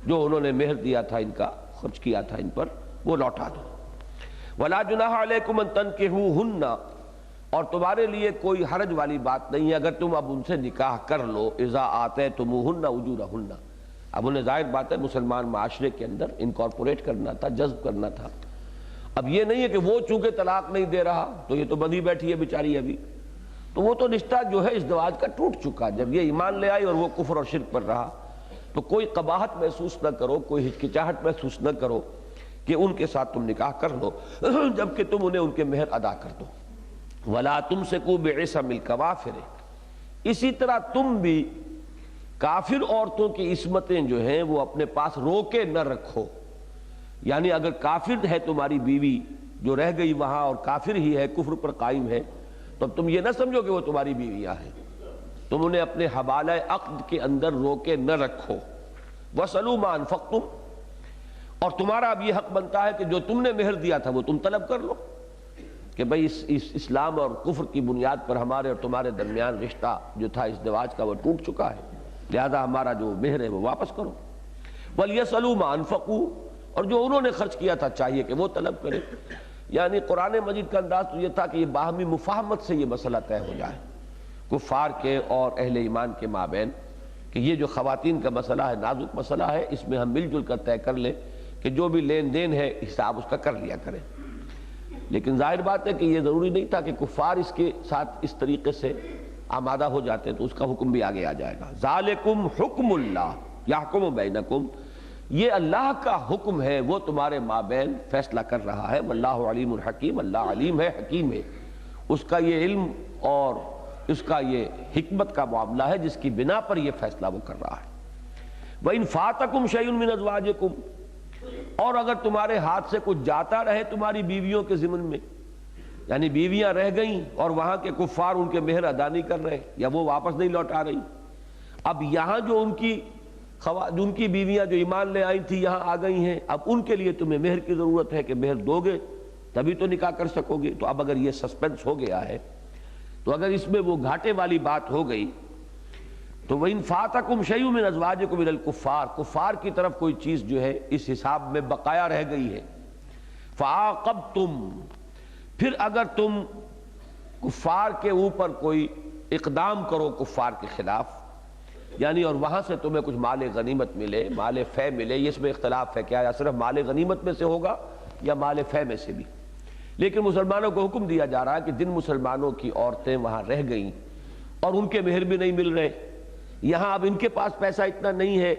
جو انہوں نے مہر دیا تھا، ان کا خرچ کیا تھا ان پر، وہ لوٹا دو. وَلَا جُنَاحَ عَلَيْكُمْ أَن تَنكِحُوهُنَّ، اور تمہارے لیے کوئی حرج والی بات نہیں ہے اگر تم اب ان سے نکاح کر لو. اذا آتیتموہن اجورہن، اب انہیں ظاہر بات ہے مسلمان معاشرے کے اندر انکارپوریٹ کرنا تھا، جذب کرنا تھا. اب یہ نہیں ہے کہ وہ چونکہ طلاق نہیں دے رہا تو یہ تو بندھی بیٹھی ہے بیچاری ابھی، تو وہ تو رشتہ جو ہے ازدواج کا ٹوٹ چکا. جب یہ ایمان لے آئی اور وہ کفر اور شرک پر رہا تو کوئی قباحت محسوس نہ کرو، کوئی ہچکچاہٹ محسوس نہ کرو کہ ان کے ساتھ تم نکاح کر لو جبکہ تم انہیں ان کے مہر ادا کر دو. وَلَا تُمْسِكُوا بِعِصَمِ الْكَوَافِرِ، اسی طرح تم بھی کافر عورتوں کی عصمتیں جو ہیں وہ اپنے پاس روکے نہ رکھو. یعنی اگر کافر ہے تمہاری بیوی جو رہ گئی وہاں اور کافر ہی ہے، کفر پر قائم ہے، تو تم یہ نہ سمجھو کہ وہ تمہاری بیویاں ہیں، تم انہیں اپنے حوالہ عقد کے اندر روکے نہ رکھو. وَاسْأَلُوا مَا أَنفَقْتُمْ، اور تمہارا اب یہ حق بنتا ہے کہ جو تم نے مہر دیا تھا وہ تم طلب کر لو، کہ بھئی اس اسلام اور کفر کی بنیاد پر ہمارے اور تمہارے درمیان رشتہ جو تھا ازدواج کا وہ ٹوٹ چکا ہے، لہذا ہمارا جو مہر ہے وہ واپس کرو. وَلْيَسْأَلُوا مَا أَنفَقُوا، اور جو انہوں نے خرچ کیا تھا چاہیے کہ وہ طلب کرے. یعنی قرآن مجید کا انداز تو یہ تھا کہ یہ باہمی مفاہمت سے یہ مسئلہ طے ہو جائے کفار کے اور اہل ایمان کے مابین، کہ یہ جو خواتین کا مسئلہ ہے نازک مسئلہ ہے، اس میں ہم مل جل کر طے کر لیں کہ جو بھی لین دین ہے حساب اس کا کر لیا کریں. لیکن ظاہر بات ہے کہ یہ ضروری نہیں تھا کہ کفار اس کے ساتھ اس طریقے سے آمادہ ہو جاتے، تو اس کا حکم بھی آگے آ جائے گا. ذالکم حکم اللہ یحکم بینکم، یہ اللہ کا حکم ہے، وہ تمہارے مابین فیصلہ کر رہا ہے. واللہ علیم الحکیم، اللہ علیم ہے، حکیم ہے. اس کا یہ علم اور اس کا یہ حکمت کا معاملہ ہے جس کی بنا پر یہ فیصلہ وہ کر رہا ہے. وَإِن فَاتَكُمْ شَيْءٌ مِّنْ أَزْوَاجِكُمْ، اور اگر تمہارے ہاتھ سے کچھ جاتا رہے تمہاری بیویوں کے ضمن میں، یعنی بیویاں رہ گئیں اور وہاں کے کفار ان کے مہر ادا نہیں کر رہے یا وہ واپس نہیں لوٹا رہی، اب یہاں جو ان کی بیویاں جو ایمان لے آئی تھی یہاں آ گئی ہیں، اب ان کے لیے تمہیں مہر کی ضرورت ہے کہ مہر دو گے تبھی تو نکاح کر سکو گے. تو اب اگر یہ سسپینس ہو گیا ہے، تو اگر اس میں وہ گھاٹے والی بات ہو گئی تو وَإِن فَاتَكُمْ شَيْءٌ مِّنْ أَزْوَاجِكُمْ إِلَى الْكُفَّارِ، کفار کی طرف کوئی چیز جو ہے اس حساب میں بقایا رہ گئی ہے. فَعَاقَبْتُمْ، پھر اگر تم کفار کے اوپر کوئی اقدام کرو کفار کے خلاف، یعنی اور وہاں سے تمہیں کچھ مال غنیمت ملے، مال فے ملے، یہ اس میں اختلاف ہے کیا یا صرف مال غنیمت میں سے ہوگا یا مال فے میں سے بھی، لیکن مسلمانوں کو حکم دیا جا رہا ہے کہ جن مسلمانوں کی عورتیں وہاں رہ گئیں اور ان کے مہر بھی نہیں مل رہے، یہاں اب ان کے پاس پیسہ اتنا نہیں ہے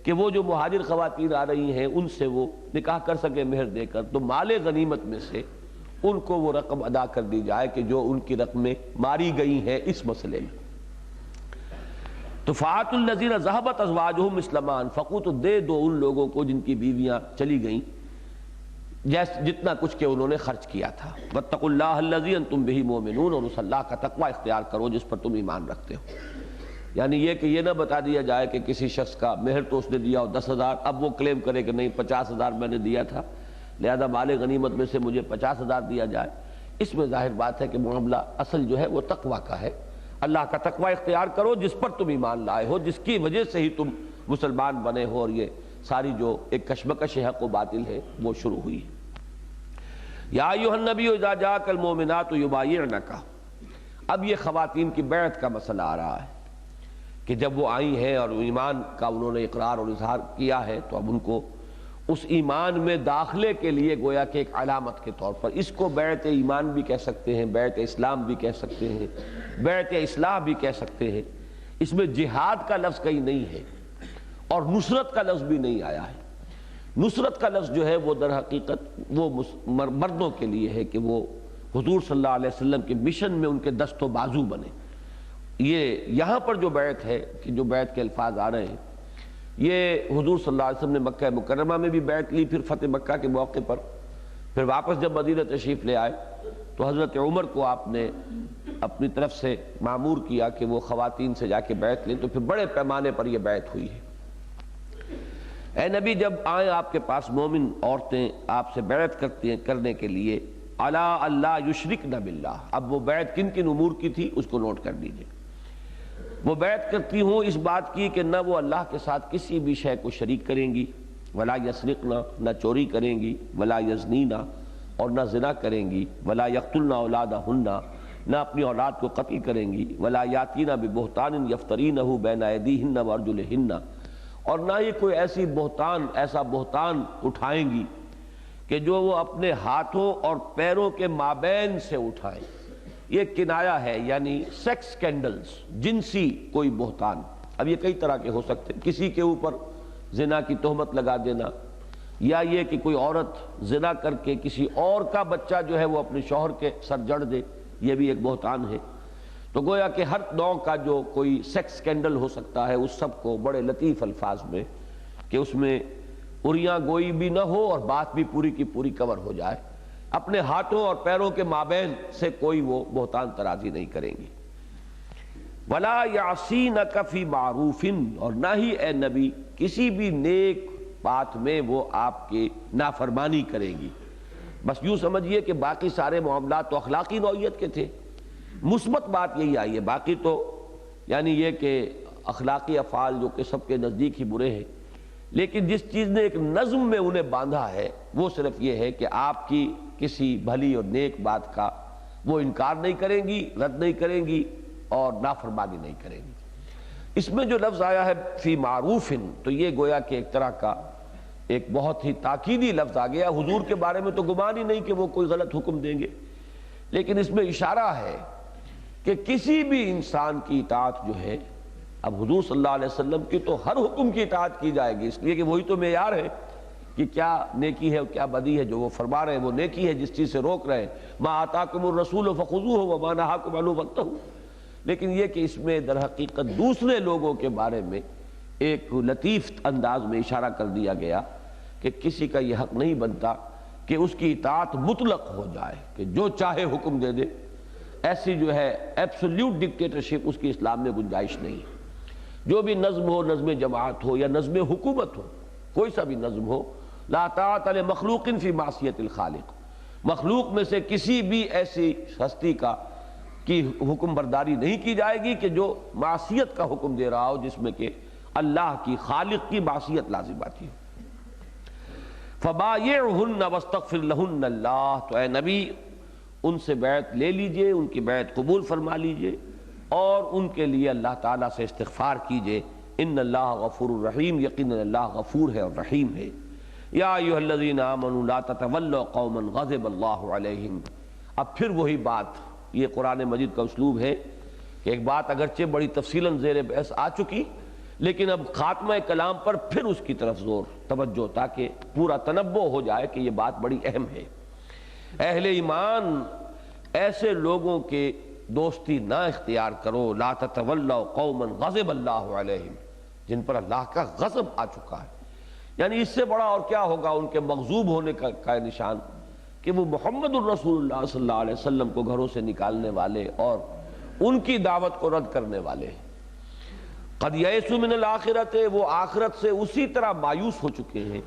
کہ وہ جو مہاجر خواتین آ رہی ہیں ان سے وہ نکاح کر سکے مہر دے کر، تو مال غنیمت میں سے ان کو وہ رقم ادا کر دی جائے کہ جو ان کی رقمیں ماری گئی ہیں اس مسئلے میں. تو فَآتُوا الَّذِينَ ذَهَبَتْ أَزْوَاجُهُمْ مِثْلَ مَا أَنفَقُوا، تو دے دو ان لوگوں کو جن کی بیویاں چلی گئیں جتنا کچھ کہ انہوں نے خرچ کیا تھا. وَاتَّقُوا اللَّهَ الَّذِي أَنْتُمْ بِهِ مُؤْمِنُونَ، اور اس اللہ کا تقوی اختیار کرو جس پر تم ایمان رکھتے ہو. یعنی یہ کہ یہ نہ بتا دیا جائے کہ کسی شخص کا مہر تو اس نے دیا ہو 10,000، اب وہ کلیم کرے کہ نہیں 50,000 میں نے دیا تھا لہذا مال غنیمت میں سے مجھے 50,000 دیا جائے. اس میں ظاہر بات ہے کہ معاملہ اصل جو ہے وہ تقوی کا ہے. اللہ کا تقوی اختیار کرو جس پر تم ایمان لائے ہو، جس کی وجہ سے ہی تم مسلمان بنے ہو، اور یہ ساری جو ایک کشمکش حق و باطل ہے وہ شروع ہوئی. یا ایھا النبی اذا جاءک المؤمنات یبایعنک، اب یہ خواتین کی بیعت کا مسئلہ آ رہا ہے کہ جب وہ آئی ہیں اور ایمان کا انہوں نے اقرار اور اظہار کیا ہے تو اب ان کو اس ایمان میں داخلے کے لیے گویا کہ ایک علامت کے طور پر، اس کو بیعت ایمان بھی کہہ سکتے ہیں، بیعت اسلام بھی کہہ سکتے ہیں، بیعت اصلاح بھی کہہ سکتے ہیں، اس میں جہاد کا لفظ کہیں نہیں ہے اور نصرت کا لفظ بھی نہیں آیا ہے۔ نصرت کا لفظ جو ہے وہ در حقیقت وہ مردوں کے لیے ہے کہ وہ حضور صلی اللہ علیہ وسلم کے مشن میں ان کے دست و بازو بنے۔ یہ یہاں پر جو بیعت ہے کہ جو بیعت کے الفاظ آ رہے ہیں، یہ حضور صلی اللہ علیہ وسلم نے مکہ مکرمہ میں بھی بیعت لی، پھر فتح مکہ کے موقع پر، پھر واپس جب مدینہ تشریف لے آئے تو حضرت عمر کو آپ نے اپنی طرف سے مامور کیا کہ وہ خواتین سے جا کے بیعت لیں، تو پھر بڑے پیمانے پر یہ بیعت ہوئی ہے۔ اے نبی، جب آئیں آپ کے پاس مومن عورتیں آپ سے بیعت کرنے کے لیے، الا اللہ یشرکن باللہ، اب وہ بیعت کن کن امور کی تھی اس کو نوٹ کر لیجئے۔ وہ بیعت کرتی ہوں اس بات کی کہ نہ وہ اللہ کے ساتھ کسی بھی شے کو شریک کریں گی، ولا یسرقن، نہ چوری کریں گی، ولا یزنین، اور نہ زنا کریں گی، ولا یقتلن اولادہن، نہ اپنی اولاد کو قتل کریں گی، ولا یاتین ببہتان یفترینہ بین ایدیہن وارجلہن، اور نہ ہی کوئی ایسا بہتان اٹھائیں گی کہ جو وہ اپنے ہاتھوں اور پیروں کے مابین سے اٹھائیں۔ یہ کنایا ہے، یعنی سیکس سکینڈلز، جنسی کوئی بہتان۔ اب یہ کئی طرح کے ہو سکتے ہیں، کسی کے اوپر زنا کی تہمت لگا دینا، یا یہ کہ کوئی عورت زنا کر کے کسی اور کا بچہ جو ہے وہ اپنے شوہر کے سر جڑ دے، یہ بھی ایک بہتان ہے۔ تو گویا کہ ہر نوع کا جو کوئی سیکس سکینڈل ہو سکتا ہے اس سب کو بڑے لطیف الفاظ میں، کہ اس میں اریاں گوئی بھی نہ ہو اور بات بھی پوری کی پوری کور ہو جائے، اپنے ہاتھوں اور پیروں کے مابین سے کوئی وہ بہتان ترازی نہیں کریں گی۔ ولا یعصینک فی معروف، اور نہ ہی اے نبی کسی بھی نیک بات میں وہ آپ کی نافرمانی کریں گی۔ بس یوں سمجھیے کہ باقی سارے معاملات تو اخلاقی نوعیت کے تھے، مثبت بات یہی آئی ہے، باقی تو یعنی یہ کہ اخلاقی افعال جو کہ سب کے نزدیک ہی برے ہیں، لیکن جس چیز نے ایک نظم میں انہیں باندھا ہے وہ صرف یہ ہے کہ آپ کی کسی بھلی اور نیک بات کا وہ انکار نہیں کریں گی، رد نہیں کریں گی اور نافرمانی نہیں کریں گی۔ اس میں جو لفظ آیا ہے فی معروف، تو یہ گویا کہ ایک طرح کا ایک بہت ہی تاکیدی لفظ آ گیا۔ حضور کے بارے میں تو گمان ہی نہیں کہ وہ کوئی غلط حکم دیں گے، لیکن اس میں اشارہ ہے کہ کسی بھی انسان کی اطاعت جو ہے، اب حضور صلی اللہ علیہ وسلم کی تو ہر حکم کی اطاعت کی جائے گی، اس لیے کہ وہی تو معیار ہے کہ کیا نیکی ہے اور کیا بدی ہے۔ جو وہ فرما رہے ہیں وہ نیکی ہے، جس چیز سے روک رہے ہیں ما آتاکم الرسول فخذوہ وما نہاکم عنہ فانتہوا، لیکن یہ کہ اس میں در حقیقت دوسرے لوگوں کے بارے میں ایک لطیف انداز میں اشارہ کر دیا گیا کہ کسی کا یہ حق نہیں بنتا کہ اس کی اطاعت مطلق ہو جائے، کہ جو چاہے حکم دے دے، ایسی جو ہے ایبسلیوٹ ڈکٹیٹرشپ اس کی اسلام میں گنجائش نہیں ہے۔ جو بھی نظم ہو، نظم جماعت ہو یا نظم حکومت ہو، کوئی سا بھی نظم ہو، لا طاعۃ لمخلوق فی معصیۃ الخالق، مخلوق میں سے کسی بھی ایسی ہستی کی حکم برداری نہیں کی جائے گی کہ جو معصیت کا حکم دے رہا ہو، جس میں کہ اللہ کی، خالق کی معصیت لازم آتی ہے۔ فبایعہن واستغفر لہن اللہ، تو اے نبی ان سے بیعت لے لیجئے، ان کی بیعت قبول فرما لیجئے اور ان کے لیے اللہ تعالیٰ سے استغفار کیجئے۔ ان اللہ غفور الرحیم، یقیناً اللہ غفور ہے اور رحیم ہے۔ یا ایھا الذین آمنوا لا تتولوا قوما غضب اللہ علیہم، اب پھر وہی بات، یہ قرآن مجید کا اسلوب ہے کہ ایک بات اگرچہ بڑی تفصیلاً زیر بحث آ چکی، لیکن اب خاتمہ کلام پر پھر اس کی طرف زور توجہ، تاکہ پورا تنبؤ ہو جائے کہ یہ بات بڑی اہم ہے۔ اہل ایمان، ایسے لوگوں کے دوستی نہ اختیار کرو، لا تتولوا قوما غضب اللہ علیہم، جن پر اللہ کا غضب آ چکا ہے۔ یعنی اس سے بڑا اور کیا ہوگا ان کے مغضوب ہونے کا نشان کہ وہ محمد الرسول اللہ صلی اللہ علیہ وسلم کو گھروں سے نکالنے والے اور ان کی دعوت کو رد کرنے والے ہیں۔ قد یئسوا من الآخرۃ، وہ آخرت سے اسی طرح مایوس ہو چکے ہیں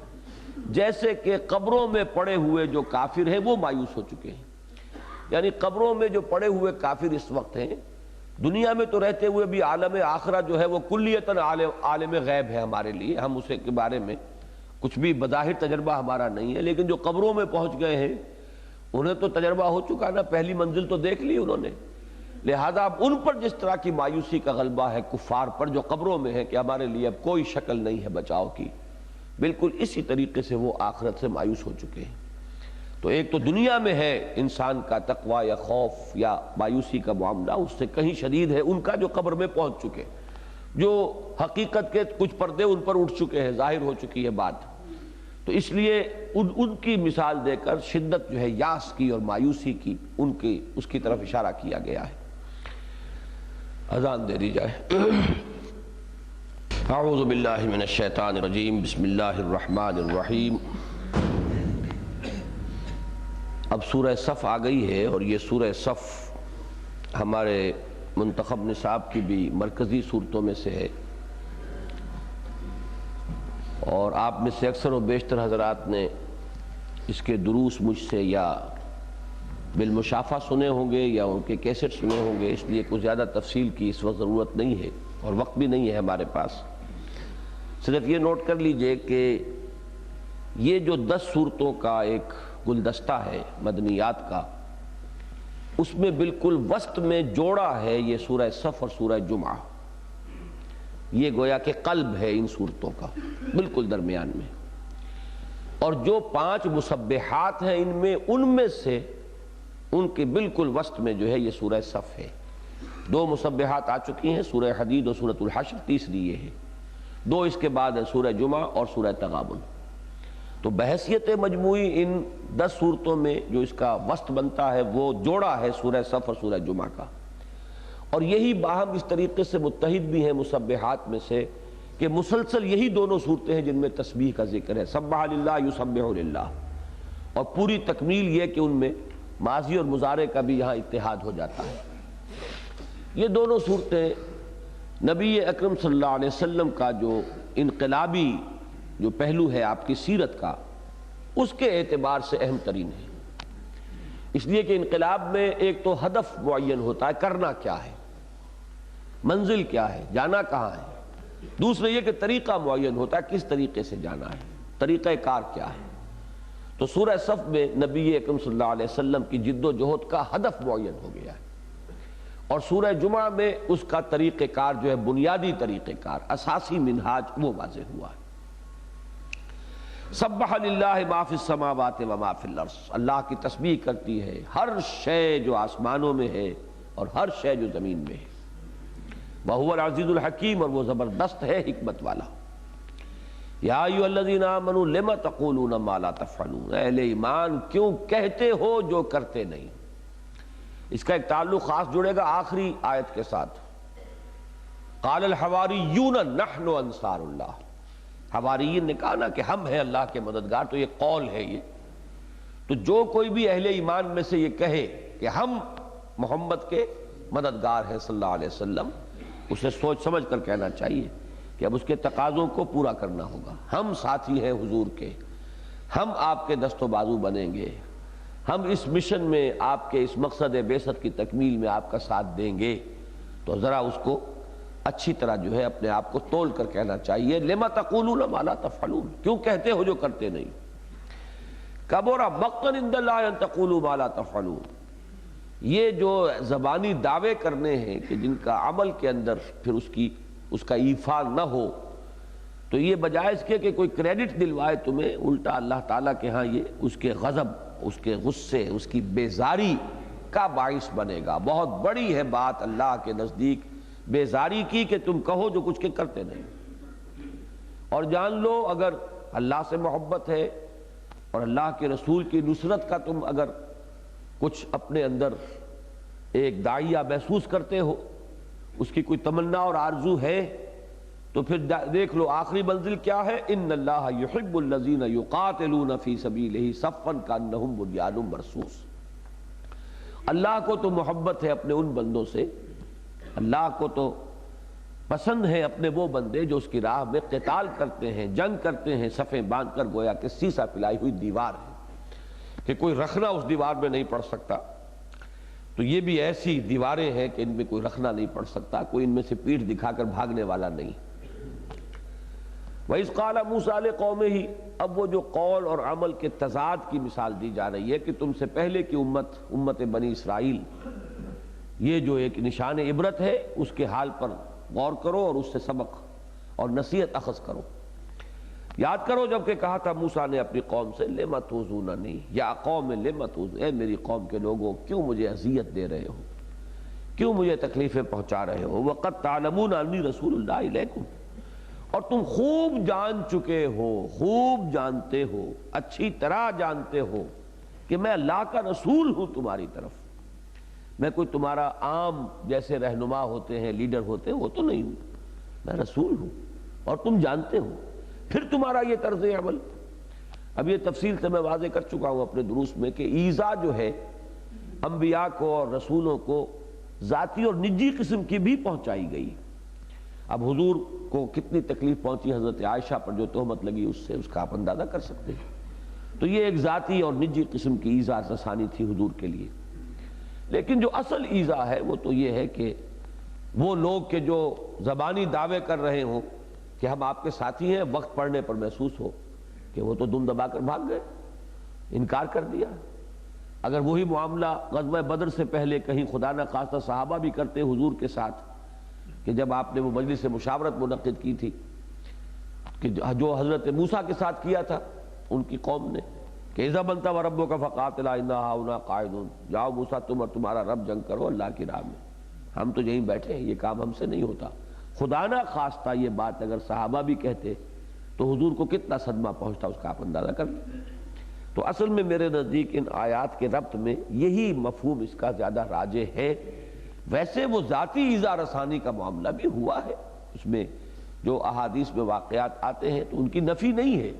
جیسے کہ قبروں میں پڑے ہوئے جو کافر ہیں وہ مایوس ہو چکے ہیں۔ یعنی قبروں میں جو پڑے ہوئے کافر اس وقت ہیں، دنیا میں تو رہتے ہوئے بھی عالم آخرت جو ہے وہ کلیتاً عالم غیب ہے ہمارے لیے، ہم اسے کے بارے میں کچھ بھی بظاہر تجربہ ہمارا نہیں ہے، لیکن جو قبروں میں پہنچ گئے ہیں انہیں تو تجربہ ہو چکا نا، پہلی منزل تو دیکھ لی انہوں نے، لہذا اب ان پر جس طرح کی مایوسی کا غلبہ ہے کفار پر جو قبروں میں ہے کہ ہمارے لیے اب کوئی شکل نہیں ہے بچاؤ کی، بالکل اسی طریقے سے وہ آخرت سے مایوس ہو چکے ہیں۔ تو ایک تو دنیا میں ہے انسان کا تقوی یا خوف یا مایوسی کا معاملہ، اس سے کہیں شدید ہے ان کا جو قبر میں پہنچ چکے، جو حقیقت کے کچھ پردے ان پر اٹھ چکے ہیں، ظاہر ہو چکی ہے بات۔ تو اس لیے ان کی مثال دے کر شدت جو ہے یاس کی اور مایوسی کی اس کی طرف اشارہ کیا گیا ہے۔ اذان دے دی جائے۔ اعوذ باللہ من الشیطان الرجیم، بسم اللہ الرحمن الرحیم۔ اب سورہ صف آ گئی ہے، اور یہ سورہ صف ہمارے منتخب نصاب کی بھی مرکزی صورتوں میں سے ہے، اور آپ میں سے اکثر و بیشتر حضرات نے اس کے دروس مجھ سے یا بالمشافہ سنے ہوں گے یا ان کے کیسٹ سنے ہوں گے، اس لیے کچھ زیادہ تفصیل کی اس وقت ضرورت نہیں ہے اور وقت بھی نہیں ہے ہمارے پاس۔ صرف یہ نوٹ کر لیجئے کہ یہ جو 10 صورتوں کا ایک گلدستہ ہے مدنیات کا، اس میں بالکل وسط میں جوڑا ہے یہ سورہ صف اور سورہ جمعہ، یہ گویا کہ قلب ہے ان صورتوں کا، بالکل درمیان میں۔ اور جو 5 مسبحات ہیں ان میں سے ان کے بالکل وسط میں جو ہے یہ سورہ صف ہے۔ 2 مسبحات آ چکی ہیں، سورہ حدید اور سورۃ الحشر، تیسری یہ ہے۔ 2 اس کے بعد ہے سورہ جمعہ اور سورہ تغابن۔ تو بحیثیت مجموعی ان 10 صورتوں میں جو اس کا وسط بنتا ہے وہ جوڑا ہے سورہ صف اور سورہ جمعہ کا، اور یہی باہم اس طریقے سے متحد بھی ہیں مسبحات میں سے کہ مسلسل یہی دونوں صورتیں ہیں جن میں تسبیح کا ذکر ہے، سبح للہ یسبح للہ، اور پوری تکمیل یہ کہ ان میں ماضی اور مضارع کا بھی یہاں اتحاد ہو جاتا ہے۔ یہ دونوں صورتیں نبی اکرم صلی اللہ علیہ وسلم کا جو انقلابی جو پہلو ہے آپ کی سیرت کا، اس کے اعتبار سے اہم ترین ہے، اس لیے کہ انقلاب میں ایک تو ہدف معین ہوتا ہے، کرنا کیا ہے، منزل کیا ہے، جانا کہاں ہے، دوسرے یہ کہ طریقہ معین ہوتا ہے، کس طریقے سے جانا ہے، طریقہ کار کیا ہے۔ تو سورہ صف میں نبی اکرم صلی اللہ علیہ وسلم کی جد و جہد کا ہدف معین ہو گیا ہے، اور سورہ جمعہ میں اس کا طریقہ کار جو ہے، بنیادی طریقہ کار، اساسی منہاج، وہ واضح ہوا ہے۔ سبح للہ ما فی السماوات و ما فی الارض، اللہ کی تسبیح کرتی ہے ہر شے جو آسمانوں میں ہے اور ہر شے جو زمین میں ہے، وَهُوَ العزیز الحکیم، اور وہ زبردست ہے، حکمت والا۔ یا ایھا الذین آمنوا لم تقولون ما لا تفعلون، اہل ایمان کیوں کہتے ہو جو کرتے نہیں۔ اس کا ایک تعلق خاص جڑے گا آخری آیت کے ساتھ، قال الحواریون نحن انصار اللہ، حواریین نے کہا نا کہ ہم ہیں اللہ کے مددگار، تو یہ قول ہے یہ۔ تو جو کوئی بھی اہل ایمان میں سے یہ کہے کہ ہم محمد کے مددگار ہیں صلی اللہ علیہ وسلم، اسے سوچ سمجھ کر کہنا چاہیے کہ اب اس کے تقاضوں کو پورا کرنا ہوگا۔ ہم ساتھی ہیں حضور کے، ہم آپ کے دست و بازو بنیں گے، ہم اس مشن میں آپ کے اس مقصد بعثت کی تکمیل میں آپ کا ساتھ دیں گے۔ تو ذرا اس کو اچھی طرح جو ہے اپنے آپ کو تول کر کہنا چاہیے، لما تقولون ما لا تفعلون، کیوں کہتے ہو جو کرتے نہیں۔ کبر مقتا عند اللہ ان تقولوا ما لا تفعلون، یہ جو زبانی دعوے کرنے ہیں کہ جن کا عمل کے اندر پھر اس کا ایفا نہ ہو، تو یہ بجائے اس کے کہ کوئی کریڈٹ دلوائے تمہیں، الٹا اللہ تعالیٰ کے ہاں یہ اس کے غضب، اس کے غصے، اس کی بیزاری کا باعث بنے گا۔ بہت بڑی ہے بات اللہ کے نزدیک بیزاری کی کہ تم کہو جو کچھ کے کرتے نہیں۔ اور جان لو اگر اللہ سے محبت ہے اور اللہ کے رسول کی نصرت کا تم اگر کچھ اپنے اندر ایک داعیہ محسوس کرتے ہو، اس کی کوئی تمنا اور آرزو ہے، تو پھر دیکھ لو آخری منزل کیا ہے، ان اللہ یحب الذین یقاتلون فی سبیلہ صفا کانہم بنیان مرصوص۔ اللہ کو تو محبت ہے اپنے ان بندوں سے، اللہ کو تو پسند ہے اپنے وہ بندے جو اس کی راہ میں قتال کرتے ہیں، جنگ کرتے ہیں، صفیں باندھ کر گویا کہ سیسا پلائی ہوئی دیوار ہے کہ کوئی رخنا اس دیوار میں نہیں پڑ سکتا۔ تو یہ بھی ایسی دیواریں ہیں کہ ان میں کوئی رخنا نہیں پڑ سکتا، کوئی ان میں سے پیٹھ دکھا کر بھاگنے والا نہیں۔ وَإِذْ قَالَ مُوسَىٰ لِقَوْمِهِ، اب وہ جو قول اور عمل کے تضاد کی مثال دی جا رہی ہے کہ تم سے پہلے کی امت بنی اسرائیل، یہ جو ایک نشان عبرت ہے اس کے حال پر غور کرو اور اس سے سبق اور نصیحت اخذ کرو۔ یاد کرو جب کہ کہا تھا موسیٰ نے اپنی قوم سے لِمَ تُؤْذُونَنِی، یا قوم لِمَ تُؤْذُونَنِی، اے میری قوم کے لوگوں کیوں مجھے اذیت دے رہے ہو، کیوں مجھے تکلیفیں پہنچا رہے ہو، وَقَدْ تَعْلَمُونَ أَنِّی رَسُولُ اللَّهِ إِلَيْکُمْ، اور تم خوب جان چکے ہو، خوب جانتے ہو، اچھی طرح جانتے ہو کہ میں اللہ کا رسول ہوں تمہاری طرف، میں کوئی تمہارا عام جیسے رہنما ہوتے ہیں، لیڈر ہوتے ہیں، وہ تو نہیں ہوں، میں رسول ہوں، اور تم جانتے ہو، پھر تمہارا یہ طرز عمل۔ اب یہ تفصیل سے میں واضح کر چکا ہوں اپنے دروس میں کہ ایذا جو ہے انبیاء کو اور رسولوں کو ذاتی اور نجی قسم کی بھی پہنچائی گئی۔ اب حضور کو کتنی تکلیف پہنچی حضرت عائشہ پر جو تہمت لگی، اس سے اس کا آپ اندازہ کر سکتے ہیں۔ تو یہ ایک ذاتی اور نجی قسم کی ایذا رسانی تھی حضور کے لیے، لیکن جو اصل ایذا ہے وہ تو یہ ہے کہ وہ لوگ کہ جو زبانی دعوے کر رہے ہوں کہ ہم آپ کے ساتھی ہیں، وقت پڑنے پر محسوس ہو کہ وہ تو دم دبا کر بھاگ گئے، انکار کر دیا۔ اگر وہی معاملہ غزوہ بدر سے پہلے کہیں خدا نہ خواستہ صحابہ بھی کرتے حضور کے ساتھ، کہ جب آپ نے وہ مجلس مشاورت منعقد کی تھی کہ جو حضرت موسیٰ کے ساتھ کیا تھا ان کی قوم نے کہ اذا بنتا وربک فقاتلا انا ہاہنا قاعدون، جاؤ موسیٰ تم اور تمہارا رب جنگ کرو اللہ کی راہ میں، ہم تو یہیں بیٹھے ہیں، یہ کام ہم سے نہیں ہوتا۔ خدا نہ خواستہ یہ بات اگر صحابہ بھی کہتے تو حضور کو کتنا صدمہ پہنچتا، اس کا آپ اندازہ کر لیں۔ تو اصل میں میرے نزدیک ان آیات کے ربط میں یہی مفہوم اس کا زیادہ راجح ہے۔ ویسے وہ ذاتی ایذا رسانی کا معاملہ بھی ہوا ہے، اس میں جو احادیث میں واقعات آتے ہیں تو ان کی نفی نہیں ہے،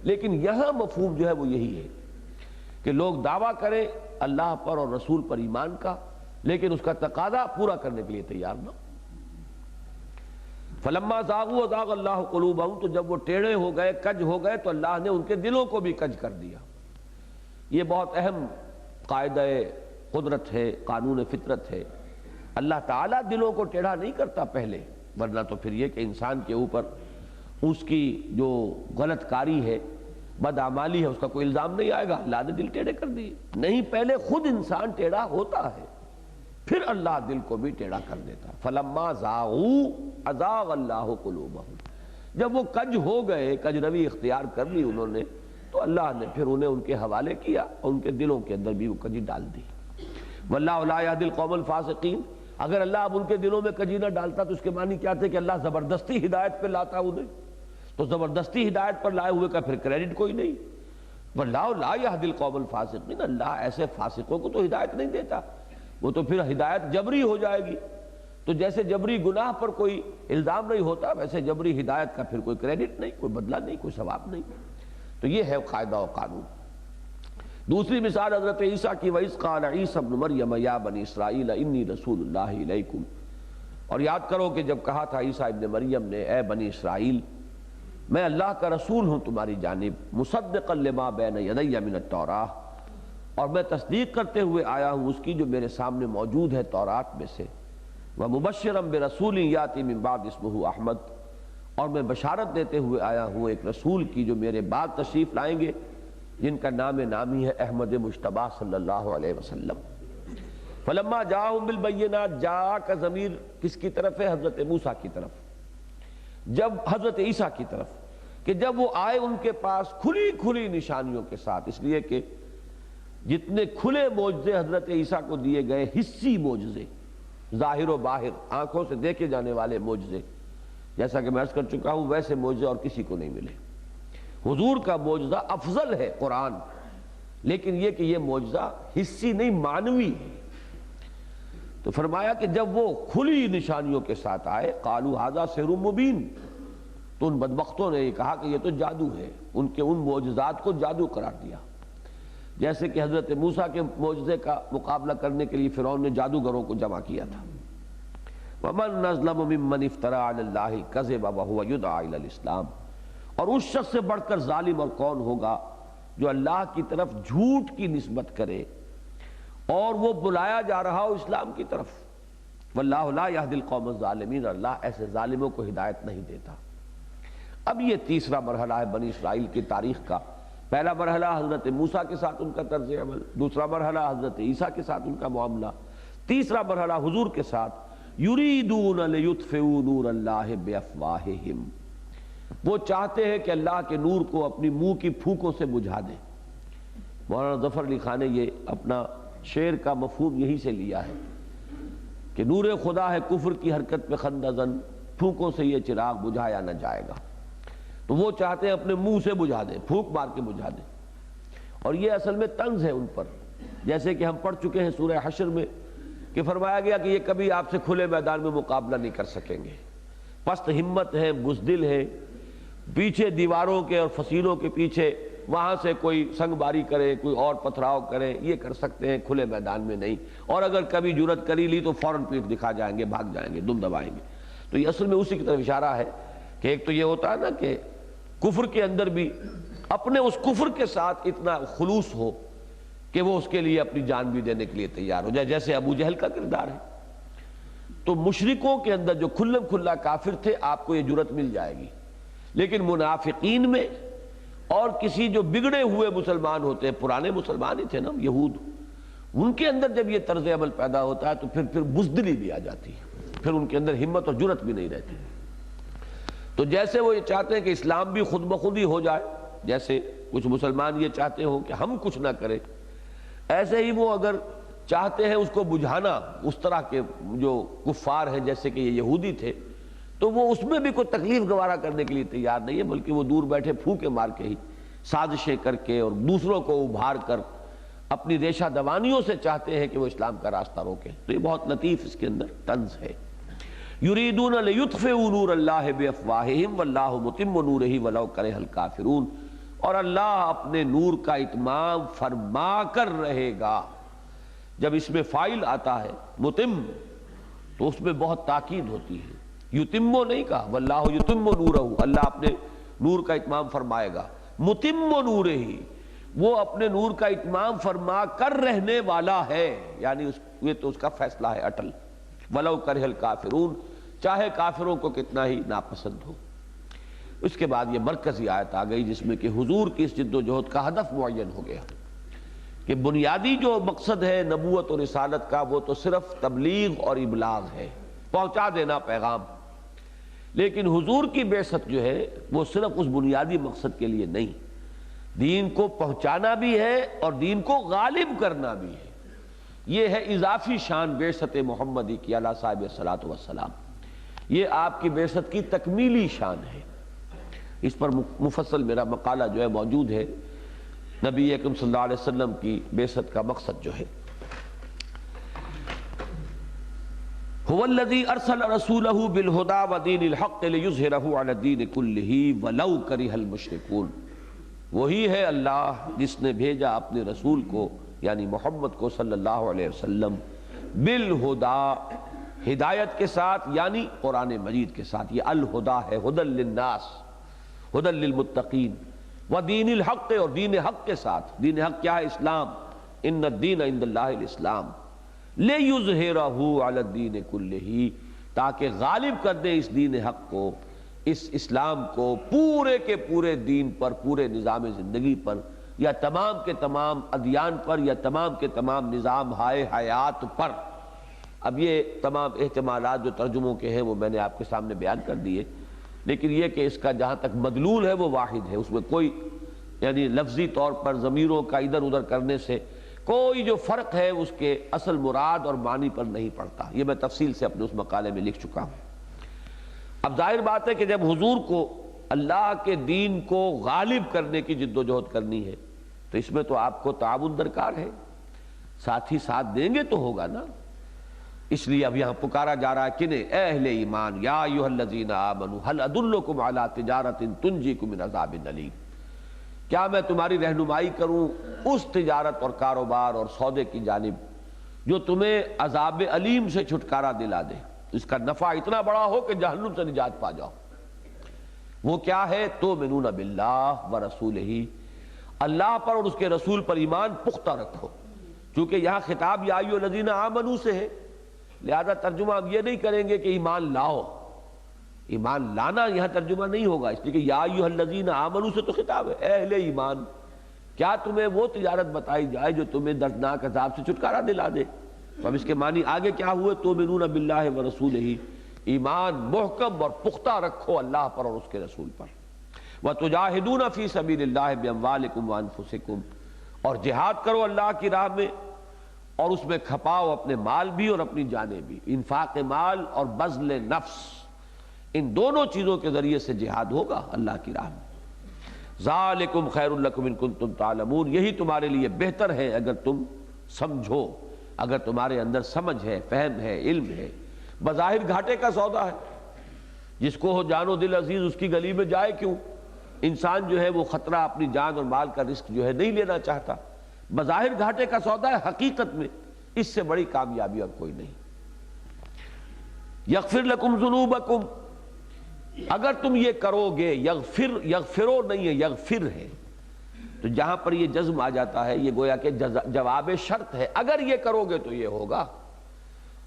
لیکن یہاں مفہوم جو ہے وہ یہی ہے کہ لوگ دعویٰ کریں اللہ پر اور رسول پر ایمان کا، لیکن اس کا تقاضا پورا کرنے کے لیے تیار نہ۔ فلما زاغوا ازاغ اللہ قلوبہم، تو جب وہ ٹیڑھے ہو گئے، کج ہو گئے، تو اللہ نے ان کے دلوں کو بھی کج کر دیا۔ یہ بہت اہم قاعدہ قدرت ہے، قانون فطرت ہے۔ اللہ تعالیٰ دلوں کو ٹیڑھا نہیں کرتا پہلے، ورنہ تو پھر یہ کہ انسان کے اوپر اس کی جو غلط کاری ہے، بدعمالی ہے، اس کا کوئی الزام نہیں آئے گا اللہ نے دل ٹیڑھے کر دیے، نہیں، پہلے خود انسان ٹیڑھا ہوتا ہے، پھر اللہ دل کو بھی ٹیڑھا کر دیتا۔ فلما زاغوا ازاغ اللہ قلوبہم، جب وہ کج ہو گئے، کج روی اختیار کر لی انہوں نے، تو اللہ نے پھر انہیں ان کے حوالے کیا اور ان کے دلوں کے اندر بھی وہ کجی ڈال دی۔ واللہ لا یہدی القوم الفاسقین، اگر اللہ اب ان کے دلوں میں کجی نہ ڈالتا تو اس کے معنی کیا تھے کہ اللہ زبردستی ہدایت پہ لاتا انہیں، تو زبردستی ہدایت پر لائے ہوئے کا پھر کریڈٹ کوئی نہیں۔ واللہ لا یہدی القوم الفاسقین، اللہ ایسے فاسقوں کو تو ہدایت نہیں دیتا، وہ تو پھر ہدایت جبری ہو جائے گی۔ تو جیسے جبری گناہ پر کوئی الزام نہیں ہوتا، ویسے جبری ہدایت کا پھر کوئی کریڈٹ نہیں، کوئی بدلہ نہیں، کوئی ثواب نہیں۔ تو یہ ہے قاعدہ و قانون۔ دوسری مثال حضرت عیسیٰ کی، وَإِذْ قَالَ عِیسیٰ ابْنُ مَرْیَمَ یَا بَنِی اسرائیل اِنِّی رَسُولُ اللہِ إِلَیکُم، اور یاد کرو کہ جب کہا تھا عیسیٰ ابن مریم نے، اے بنی اسرائیل، میں اللہ کا رسول ہوں تمہاری جانب، مصدقا لما بین یدی من التوراۃ، اور میں تصدیق کرتے ہوئے آیا ہوں اس کی جو میرے سامنے موجود ہے تورات میں سے، وَمُبَشِّرًا بِرَسُولٍ یَأْتِی مِن بَعْدِی اسْمُهُ احمد، اور میں بشارت دیتے ہوئے آیا ہوں ایک رسول کی جو میرے بعد تشریف لائیں گے، جن کا نامی ہے احمد مجتبیٰ صلی اللہ علیہ وسلم۔ فلما جاءہم بالبینات، جا کا ضمیر کس کی طرف ہے؟ حضرت موسیٰ کی طرف، جب حضرت عیسیٰ کی طرف، کہ جب وہ آئے ان کے پاس کھلی کھلی نشانیوں کے ساتھ، اس لیے کہ جتنے کھلے معجزے حضرت عیسیٰ کو دیے گئے، حسی معجزے، ظاہر و باہر، آنکھوں سے دیکھے جانے والے معجزے، جیسا کہ میں عرض کر چکا ہوں ویسے معجزے اور کسی کو نہیں ملے۔ حضور کا معجزہ افضل ہے قرآن، لیکن یہ کہ یہ معجزہ حسی نہیں، معنوی ہے۔ تو فرمایا کہ جب وہ کھلی نشانیوں کے ساتھ آئے، قالوا ھذا سحر مبین، تو ان بدبختوں نے یہ کہا کہ یہ تو جادو ہے، ان کے ان معجزات کو جادو قرار دیا، جیسے کہ حضرت موسیٰ کے معجزے کا مقابلہ کرنے کے لیے فرعون نے جادوگروں کو جمع کیا تھا۔ وَمَنْ أَظْلَمُ مِمَّنِ افْتَرَىٰ عَلَى اللہِ الْكَذِبَ وَهُوَ يُدْعَىٰ إِلَى الْإِسْلَامِ، اور اس شخص سے بڑھ کر ظالم اور کون ہوگا جو اللہ کی طرف جھوٹ کی نسبت کرے اور وہ بلایا جا رہا ہو اسلام کی طرف۔ وَاللَّهُ لَا يَهْدِي الْقَوْمَ الظَّالِمِينَ، اللہ ایسے ظالموں کو ہدایت نہیں دیتا۔ اب یہ تیسرا مرحلہ ہے بنی اسرائیل کی تاریخ کا۔ پہلا مرحلہ حضرت موسیٰ کے ساتھ ان کا طرز عمل، دوسرا مرحلہ حضرت عیسیٰ کے ساتھ ان کا معاملہ، تیسرا مرحلہ حضور کے ساتھ یریدون لیطفئوا نور اللہ بافواہہم، وہ چاہتے ہیں کہ اللہ کے نور کو اپنی منہ کی پھونکوں سے بجھا دیں۔ مولانا ظفر علی خان نے یہ اپنا شعر کا مفہوم یہی سے لیا ہے کہ نور خدا ہے کفر کی حرکت پہ خندہ زن، پھونکوں سے یہ چراغ بجھایا نہ جائے گا۔ تو وہ چاہتے ہیں اپنے منہ سے بجھا دیں، پھونک مار کے بجھا دیں، اور یہ اصل میں طنز ہے ان پر، جیسے کہ ہم پڑھ چکے ہیں سورہ حشر میں کہ فرمایا گیا کہ یہ کبھی آپ سے کھلے میدان میں مقابلہ نہیں کر سکیں گے، پست ہمت ہیں، بزدل ہیں، پیچھے دیواروں کے اور فصیلوں کے پیچھے وہاں سے کوئی سنگ باری کرے، کوئی اور پتھراؤ کرے، یہ کر سکتے ہیں، کھلے میدان میں نہیں، اور اگر کبھی جرت کری لی تو فوراً پیٹھ دکھا جائیں گے، بھاگ جائیں گے، دم دبائیں گے۔ تو یہ اصل میں اسی کی طرف اشارہ ہے کہ ایک تو یہ ہوتا ہے نا کہ کفر کے اندر بھی اپنے اس کفر کے ساتھ اتنا خلوص ہو کہ وہ اس کے لیے اپنی جان بھی دینے کے لیے تیار ہو جائے، جیسے ابو جہل کا کردار ہے۔ تو مشرکوں کے اندر جو کھلم کھلا کافر تھے آپ کو یہ جرت مل جائے گی، لیکن منافقین میں اور کسی جو بگڑے ہوئے مسلمان ہوتے ہیں، پرانے مسلمان ہی تھے نا یہود، ان کے اندر جب یہ طرز عمل پیدا ہوتا ہے تو پھر بزدلی بھی آ جاتی ہے، پھر ان کے اندر ہمت اور جرت بھی نہیں رہتی۔ تو جیسے وہ یہ چاہتے ہیں کہ اسلام بھی خود بخود ہی ہو جائے، جیسے کچھ مسلمان یہ چاہتے ہوں کہ ہم کچھ نہ کریں، ایسے ہی وہ اگر چاہتے ہیں اس کو بجھانا، اس طرح کے جو کفار ہیں جیسے کہ یہ یہودی تھے، تو وہ اس میں بھی کوئی تکلیف گوارا کرنے کے لیے تیار نہیں ہے، بلکہ وہ دور بیٹھے پھونکے مار کے ہی، سازشیں کر کے اور دوسروں کو ابھار کر اپنی ریشہ دوانیوں سے چاہتے ہیں کہ وہ اسلام کا راستہ روکیں۔ تو یہ بہت لطیف اس کے اندر طنز ہے۔ یریدون لیطفئوا نور اللہ بافواہہم واللہ متم نورہ ولو کرہ الکافرون، اور اللہ اپنے نور کا اتمام فرما کر رہے گا۔ جب اس میں فاعل آتا ہے متم تو اس میں بہت تاکید ہوتی ہے، یتمو نہیں کہا، واللہ یتم نورہ، اللہ اپنے نور کا اتمام فرمائے گا، متم نورہ، وہ اپنے نور کا اتمام فرما کر رہنے والا ہے، یعنی یہ تو اس کا فیصلہ ہے اٹل، ولو کرہ الکافرون، چاہے کافروں کو کتنا ہی ناپسند ہو۔ اس کے بعد یہ مرکزی آیت آ گئی جس میں کہ حضور کی اس جد و جہد کا ہدف معین ہو گیا کہ بنیادی جو مقصد ہے نبوت اور رسالت کا وہ تو صرف تبلیغ اور ابلاغ ہے، پہنچا دینا پیغام، لیکن حضور کی بعثت جو ہے وہ صرف اس بنیادی مقصد کے لیے نہیں، دین کو پہنچانا بھی ہے اور دین کو غالب کرنا بھی ہے۔ یہ ہے اضافی شان بعثت محمدی کی علیہ صاحب الصلاۃ والسلام، یہ آپ کی بعثت کی تکمیلی شان ہے۔ اس پر مفصل میرا مقالہ جو ہے موجود ہے، نبی اکرم صلی اللہ علیہ وسلم کی بعثت کا مقصد جو ہے۔ هو الذی ارسل رسولہ بالہدی ودین الحق لیظہرہ علی الدین کلہ ولو کرہ المشرکون، وہی ہے اللہ جس نے بھیجا اپنے رسول کو یعنی محمد کو صلی اللہ علیہ وسلم بالہدی، ہدایت کے ساتھ، یعنی قرآن مجید کے ساتھ، یہ الہدی ہے، ہدی للناس، ہدی للمتقین، ودین الحق، اور دین حق کے ساتھ۔ دین حق کیا ہے؟ اسلام، ان الدین عند اللہ الاسلام، لیظہرہ علی الدین کلہ، تاکہ غالب کر دے اس دین حق کو، اس اسلام کو پورے کے پورے دین پر، پورے نظام زندگی پر، یا تمام کے تمام ادیان پر، یا تمام کے تمام نظام ہائے حیات پر۔ اب یہ تمام احتمالات جو ترجموں کے ہیں وہ میں نے آپ کے سامنے بیان کر دیے، لیکن یہ کہ اس کا جہاں تک مدلول ہے وہ واحد ہے، اس میں کوئی یعنی لفظی طور پر ضمیروں کا ادھر ادھر کرنے سے کوئی جو فرق ہے اس کے اصل مراد اور معنی پر نہیں پڑتا۔ یہ میں تفصیل سے اپنے اس مقالے میں لکھ چکا ہوں۔ اب ظاہر بات ہے کہ جب حضور کو اللہ کے دین کو غالب کرنے کی جد و جہد کرنی ہے تو اس میں تو آپ کو تعاون درکار ہے، ساتھ ہی ساتھ دیں گے تو ہوگا نا۔ اس لیے اب یہاں پکارا جا رہا ہے کنہیں، اے اہل ایمان، یا ایھا الذین آمنوا هل ادلکم علی تجارۃ تنجیکم من عذاب الیم، کیا میں تمہاری رہنمائی کروں اس تجارت اور کاروبار اور سودے کی جانب جو تمہیں عذاب علیم سے چھٹکارا دلا دے، اس کا نفع اتنا بڑا ہو کہ جہنم سے نجات پا جاؤ۔ وہ کیا ہے؟ تؤمنون باللہ ورسولہ، اللہ پر اور اس کے رسول پر ایمان پختہ رکھو۔ چونکہ یہاں خطاب یا ایھا الذین آمنوا سے ہے، لہذا ترجمہ ہم یہ نہیں کریں گے کہ ایمان لاؤ، ایمان لانا یہاں ترجمہ نہیں ہوگا، اس لیے کہ یا ایھا الذین آمنوا سے تو خطاب ہے، اے اہل ایمان، کیا تمہیں وہ تجارت بتائی جائے جو تمہیں دردناک عذاب سے چھٹکارا دلا دے؟ تو اب اس کے معنی آگے کیا ہوئے؟ تؤمنون باللہ ورسولہ، ایمان محکم اور پختہ رکھو اللہ پر اور اس کے رسول پر، وتجاہدون فی سبیل اللہ باموالکم وانفسکم، اور جہاد کرو اللہ کی راہ میں اور اس میں کھپاؤ اپنے مال بھی اور اپنی جانیں بھی، انفاق مال اور بذل نفس، ان دونوں چیزوں کے ذریعے سے جہاد ہوگا اللہ کی راہ میں۔ ذالکم خیر لکم ان کنتم تعلمون، یہی تمہارے لیے بہتر ہے اگر تم سمجھو، اگر تمہارے اندر سمجھ ہے، فہم ہے، علم ہے۔ بظاہر گھاٹے کا سودا ہے، جس کو ہو جان و دل عزیز اس کی گلی میں جائے کیوں؟ انسان جو ہے وہ خطرہ اپنی جان اور مال کا رسک جو ہے نہیں لینا چاہتا، بظاہر گھاٹے کا سودا ہے، حقیقت میں اس سے بڑی کامیابی اور کوئی نہیں۔ یغفر لکم ذنوبکم، اگر تم یہ کرو گے، یغفرو نہیں ہے، یغفر ہے، تو جہاں پر یہ جزم آ جاتا ہے یہ گویا کہ جواب شرط ہے، اگر یہ کرو گے تو یہ ہوگا،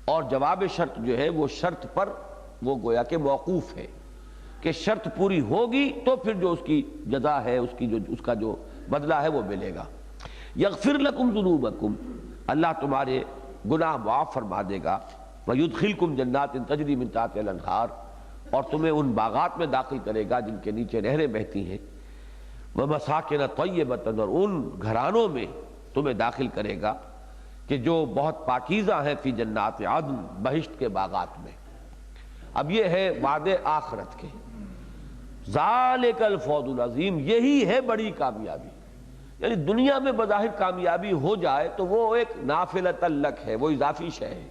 اور جواب شرط جو ہے وہ شرط پر وہ گویا کہ موقوف ہے کہ شرط پوری ہوگی تو پھر جو اس کی جزا ہے، اس کا جو بدلہ ہے وہ ملے گا۔ یغفر لکم ذنوبکم، اللہ تمہارے گناہ معاف فرما دے گا، ویدخلکم جنات تجری من تحتہا الانہار، اور تمہیں ان باغات میں داخل کرے گا جن کے نیچے نہریں بہتی ہیں، ومساکن طیبۃ، اور ان گھرانوں میں تمہیں داخل کرے گا کہ جو بہت پاکیزہ ہیں، فی جنات عدن، بہشت کے باغات میں۔ اب یہ ہے وعدے آخرت کے، ذالک الفوز العظیم، یہی ہے بڑی کامیابی۔ یعنی دنیا میں بظاہر کامیابی ہو جائے تو وہ ایک نافلۃ لک ہے، وہ اضافی شے ہے،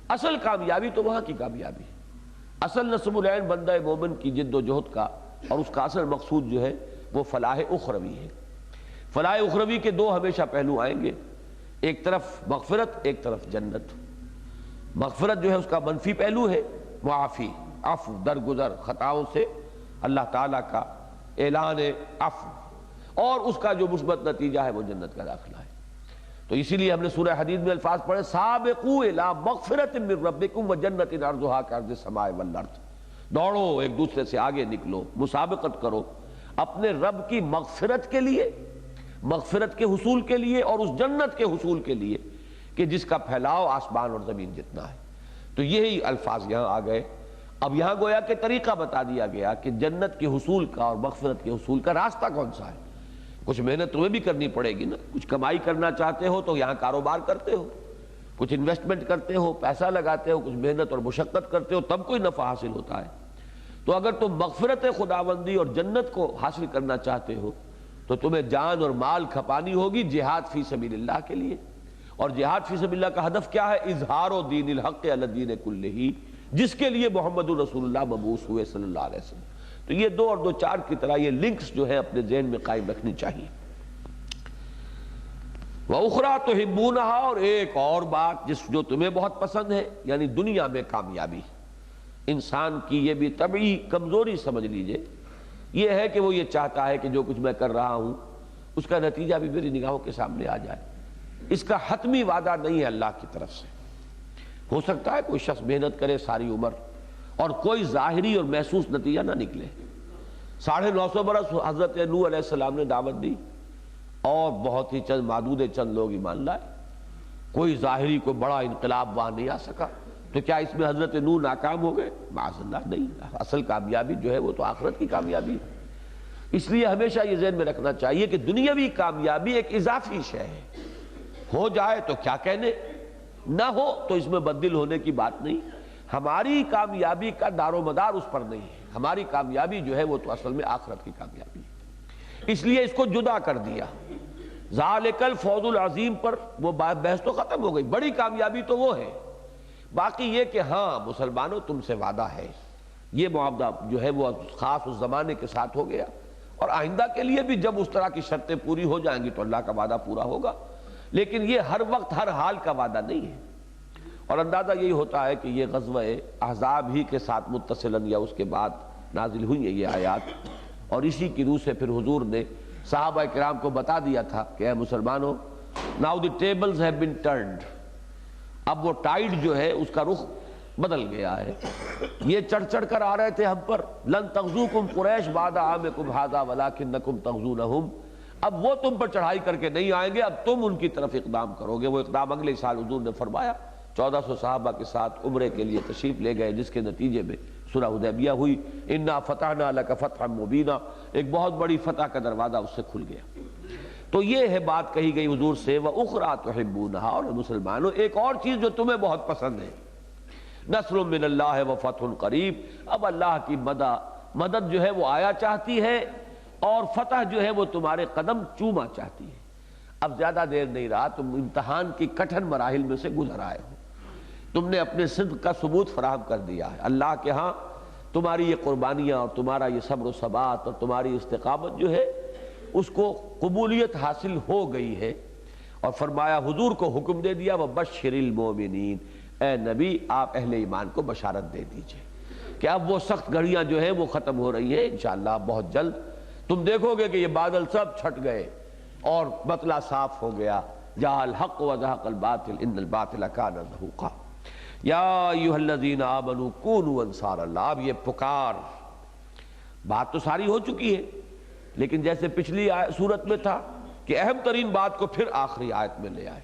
اصل کامیابی تو وہاں کی کامیابی ہے۔ اصل نصب العین بندہ مومن کی جد و جہد کا اور اس کا اصل مقصود جو ہے وہ فلاح اخروی ہے۔ فلاح اخروی کے دو ہمیشہ پہلو آئیں گے، ایک طرف مغفرت، ایک طرف جنت۔ مغفرت جو ہے اس کا منفی پہلو ہے، معافی، عفو، درگزر خطاؤں سے اللہ تعالیٰ کا اعلان عفو، اور اس کا جو مثبت نتیجہ ہے وہ جنت کا داخلہ ہے۔ تو اسی لیے ہم نے سورہ حدید میں الفاظ پڑھے، سابقوا الی مغفرۃ من ربکم وجنۃ عرضھا کعرض السماء والارض، دوڑو ایک دوسرے سے آگے نکلو، مسابقت کرو اپنے رب کی مغفرت کے لیے، مغفرت کے حصول کے لیے، اور اس جنت کے حصول کے لیے کہ جس کا پھیلاؤ آسمان اور زمین جتنا ہے۔ تو یہی الفاظ یہاں آ گئے۔ اب یہاں گویا کہ طریقہ بتا دیا گیا کہ جنت کے حصول کا اور مغفرت کے حصول کا راستہ کون سا ہے۔ کچھ محنت تمہیں بھی کرنی پڑے گی نا، کچھ کمائی کرنا چاہتے ہو تو یہاں کاروبار کرتے ہو، کچھ انویسٹمنٹ کرتے ہو، پیسہ لگاتے ہو، کچھ محنت اور مشقت کرتے ہو، تب کوئی نفع حاصل ہوتا ہے۔ تو اگر تم مغفرت خداوندی اور جنت کو حاصل کرنا چاہتے ہو تو تمہیں جان اور مال کھپانی ہوگی جہاد فی سبیل اللہ کے لیے۔ اور جہاد فی سبیل اللہ کا ہدف کیا ہے؟ اظہار و دین الحق علی الدین کلہ، جس کے لیے محمد رسول اللہ مبعوث ہوئے صلی اللہ علیہ وسلم۔ تو یہ دو اور دو چار کی طرح یہ لنکس جو ہے اپنے ذہن میں قائم رکھنی چاہیے۔ وَأُخْرَىٰ تُحِبُّونَهَا، اور ایک اور بات جو تمہیں بہت پسند ہے، یعنی دنیا میں کامیابی۔ انسان کی یہ بھی طبعی کمزوری سمجھ لیجئے، یہ ہے کہ وہ یہ چاہتا ہے کہ جو کچھ میں کر رہا ہوں اس کا نتیجہ بھی میری نگاہوں کے سامنے آ جائے۔ اس کا حتمی وعدہ نہیں ہے اللہ کی طرف سے۔ ہو سکتا ہے کوئی شخص محنت کرے ساری عمر اور کوئی ظاہری اور محسوس نتیجہ نہ نکلے۔ 950 برس حضرت نوح علیہ السلام نے دعوت دی اور بہت ہی معدود چند لوگ ایمان لائے، کوئی ظاہری کوئی بڑا انقلاب وہاں نہیں آ سکا۔ تو کیا اس میں حضرت نوح ناکام ہو گئے؟ معاذ اللہ، نہیں۔ اصل کامیابی جو ہے وہ تو آخرت کی کامیابی ہے۔ اس لیے ہمیشہ یہ ذہن میں رکھنا چاہیے کہ دنیاوی کامیابی ایک اضافی شے ہے، ہو جائے تو کیا کہنے، نہ ہو تو اس میں بدل ہونے کی بات نہیں۔ ہماری کامیابی کا دار و مدار اس پر نہیں ہے، ہماری کامیابی جو ہے وہ تو اصل میں آخرت کی کامیابی ہے۔ اس لیے اس کو جدا کر دیا، ذالک الفوز العظیم پر وہ بحث تو ختم ہو گئی۔ بڑی کامیابی تو وہ ہے، باقی یہ کہ ہاں مسلمانوں تم سے وعدہ ہے، یہ معاہدہ جو ہے وہ خاص اس زمانے کے ساتھ ہو گیا، اور آئندہ کے لیے بھی جب اس طرح کی شرطیں پوری ہو جائیں گی تو اللہ کا وعدہ پورا ہوگا۔ لیکن یہ ہر وقت ہر حال کا وعدہ نہیں ہے، اور اندازہ یہی ہوتا ہے کہ یہ غزوہ احزاب ہی کے ساتھ متصلاً یا اس کے بعد نازل ہوئی ہیں یہ آیات، اور اسی کی روح سے پھر حضور نے صحابہ کرام کو بتا دیا تھا کہ اے مسلمانوں، now the tables have been turned، اب وہ ٹائڈ جو ہے اس کا رخ بدل گیا ہے۔ یہ چڑھ چڑھ کر آ رہے تھے ہم پر، لن تغزوکم قریش بعد عامکم ھذا ولکنکم تغزونہم، اب وہ تم پر چڑھائی کر کے نہیں آئیں گے، اب تم ان کی طرف اقدام کرو گے۔ وہ اقدام اگلے سال حضور نے فرمایا، 1400 صحابہ کے ساتھ عمرے کے لیے تشریف لے گئے، جس کے نتیجے میں صلح حدیبیہ ہوئی۔ انا فتحنا لک فتحا مبینا، ایک بہت بڑی فتح کا دروازہ اس سے کھل گیا۔ تو یہ ہے بات کہی گئی حضور سے، وَأُخْرَىٰ تُحِبُّونَهَا، اور مسلمانوں ایک اور چیز جو تمہیں بہت پسند ہے، نصر من اللہ وفتح قریب، اب اللہ کی مدد جو ہے وہ آیا چاہتی ہے، اور فتح جو ہے وہ تمہارے قدم چوما چاہتی ہے۔ اب زیادہ دیر نہیں رہا، تم امتحان کی کٹھن مراحل میں سے گزر آئے ہو، تم نے اپنے صدق کا ثبوت فراہم کر دیا ہے۔ اللہ کے ہاں تمہاری یہ قربانیاں اور تمہارا یہ صبر و ثبات اور تمہاری استقامت جو ہے اس کو قبولیت حاصل ہو گئی ہے، اور فرمایا حضور کو حکم دے دیا، وَبَشِّرِ الْمُؤْمِنِينَ، اے نبی آپ اہل ایمان کو بشارت دے دیجئے کہ اب وہ سخت گھڑیاں جو ہیں وہ ختم ہو رہی ہیں، انشاءاللہ بہت جلد تم دیکھو گے کہ یہ بادل سب چھٹ گئے اور مطلع صاف ہو گیا۔ جاء الحق وزهق الباطل ان الباطل كان زهوقا یا ایھا الذین آمنوا کونوا انصار اللہ۔ اب یہ پکار بات تو ساری ہو چکی ہے، لیکن جیسے پچھلی صورت میں تھا کہ اہم ترین بات کو پھر آخری آیت میں لے آئے،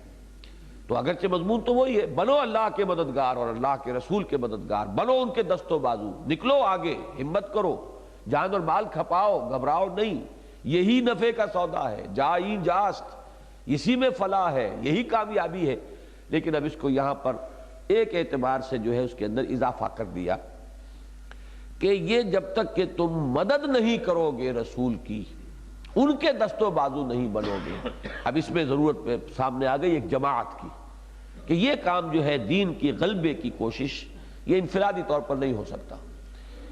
تو اگرچہ مضمون تو وہی ہے، بنو اللہ کے مددگار اور اللہ کے رسول کے مددگار، بنو ان کے دست و بازو، نکلو آگے، ہمت کرو، جان اور مال کھپاؤ، گھبراؤ نہیں، یہی نفع کا سودا ہے، جائی جاست، اسی میں فلاح ہے، یہی کامیابی ہے۔ لیکن اب اس کو یہاں پر ایک اعتبار سے جو ہے اس کے اندر اضافہ کر دیا کہ یہ جب تک کہ تم مدد نہیں کرو گے رسول کی، ان کے دست و بازو نہیں بنو گے۔ اب اس میں ضرورت پہ سامنے آ گئی ایک جماعت کی، کہ یہ کام جو ہے دین کی غلبے کی کوشش، یہ انفرادی طور پر نہیں ہو سکتا۔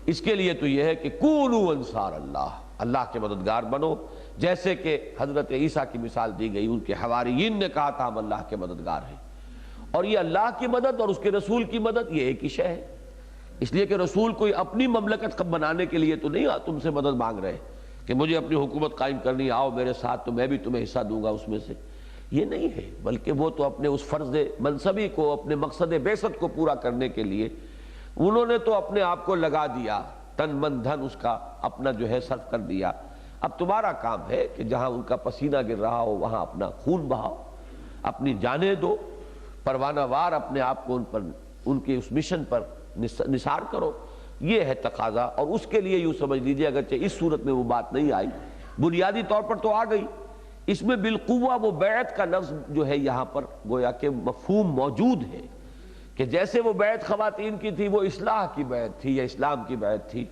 اس کے لیے تو یہ ہے کہ کونوا انصار اللہ، اللہ کے مددگار بنو، جیسے کہ حضرت عیسیٰ کی مثال دی گئی، ان کے حواریین نے کہا تھا ہم اللہ کے مددگار ہیں، اور یہ اللہ کی مدد اور اس کے رسول کی مدد یہ ایک ہی شے ہے۔ اس لیے کہ رسول کوئی اپنی مملکت بنانے کے لیے تو نہیں تم سے مدد مانگ رہے کہ مجھے اپنی حکومت قائم کرنی، آؤ میرے ساتھ تو میں بھی تمہیں حصہ دوں گا اس میں سے، یہ نہیں ہے، بلکہ وہ تو اپنے اس فرض منصبی کو، اپنے مقصد بعثت کو پورا کرنے کے لیے انہوں نے تو اپنے آپ کو لگا دیا، تن من دھن اس کا اپنا جو ہے صرف کر دیا۔ اب تمہارا کام ہے کہ جہاں ان کا پسینہ گر رہا ہو وہاں اپنا خون بہاؤ، اپنی جانیں دو، پروانہ وار اپنے آپ کو ان کے اس مشن پر نثار کرو، یہ ہے تقاضا۔ اور اس کے لیے یوں سمجھ لیجئے، اگرچہ اس صورت میں وہ بات نہیں آئی، بنیادی طور پر تو آ گئی، اس میں بالقوہ وہ بیعت کا لفظ جو ہے یہاں پر گویا کہ مفہوم موجود ہے، کہ جیسے وہ بیعت خواتین کی تھی وہ اصلاح کی بیعت تھی یا اسلام کی بیعت تھی،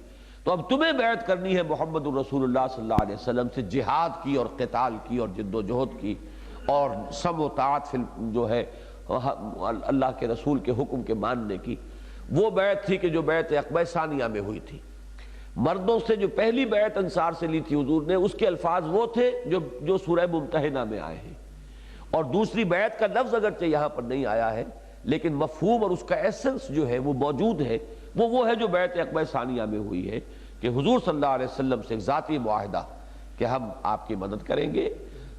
تو اب تمہیں بیعت کرنی ہے محمد الرسول اللہ صلی اللہ علیہ وسلم سے، جہاد کی اور قتال کی اور جد و جہد کی اور سمع و طاعت جو ہے اللہ کے رسول کے حکم کے ماننے کی۔ وہ بیعت تھی کہ جو بیعت عقبہ ثانیہ میں ہوئی تھی، مردوں سے جو پہلی بیعت انصار سے لی تھی حضور نے، اس کے الفاظ وہ تھے جو سورہ ممتحنہ میں آئے ہیں، اور دوسری بیعت کا لفظ اگرچہ یہاں پر نہیں آیا ہے لیکن مفہوم اور اس کا ایسنس جو ہے وہ موجود ہے، وہ ہے جو بیعت عقبہ ثانیہ میں ہوئی ہے، کہ حضور صلی اللہ علیہ وسلم سے ایک ذاتی معاہدہ کہ ہم آپ کی مدد کریں گے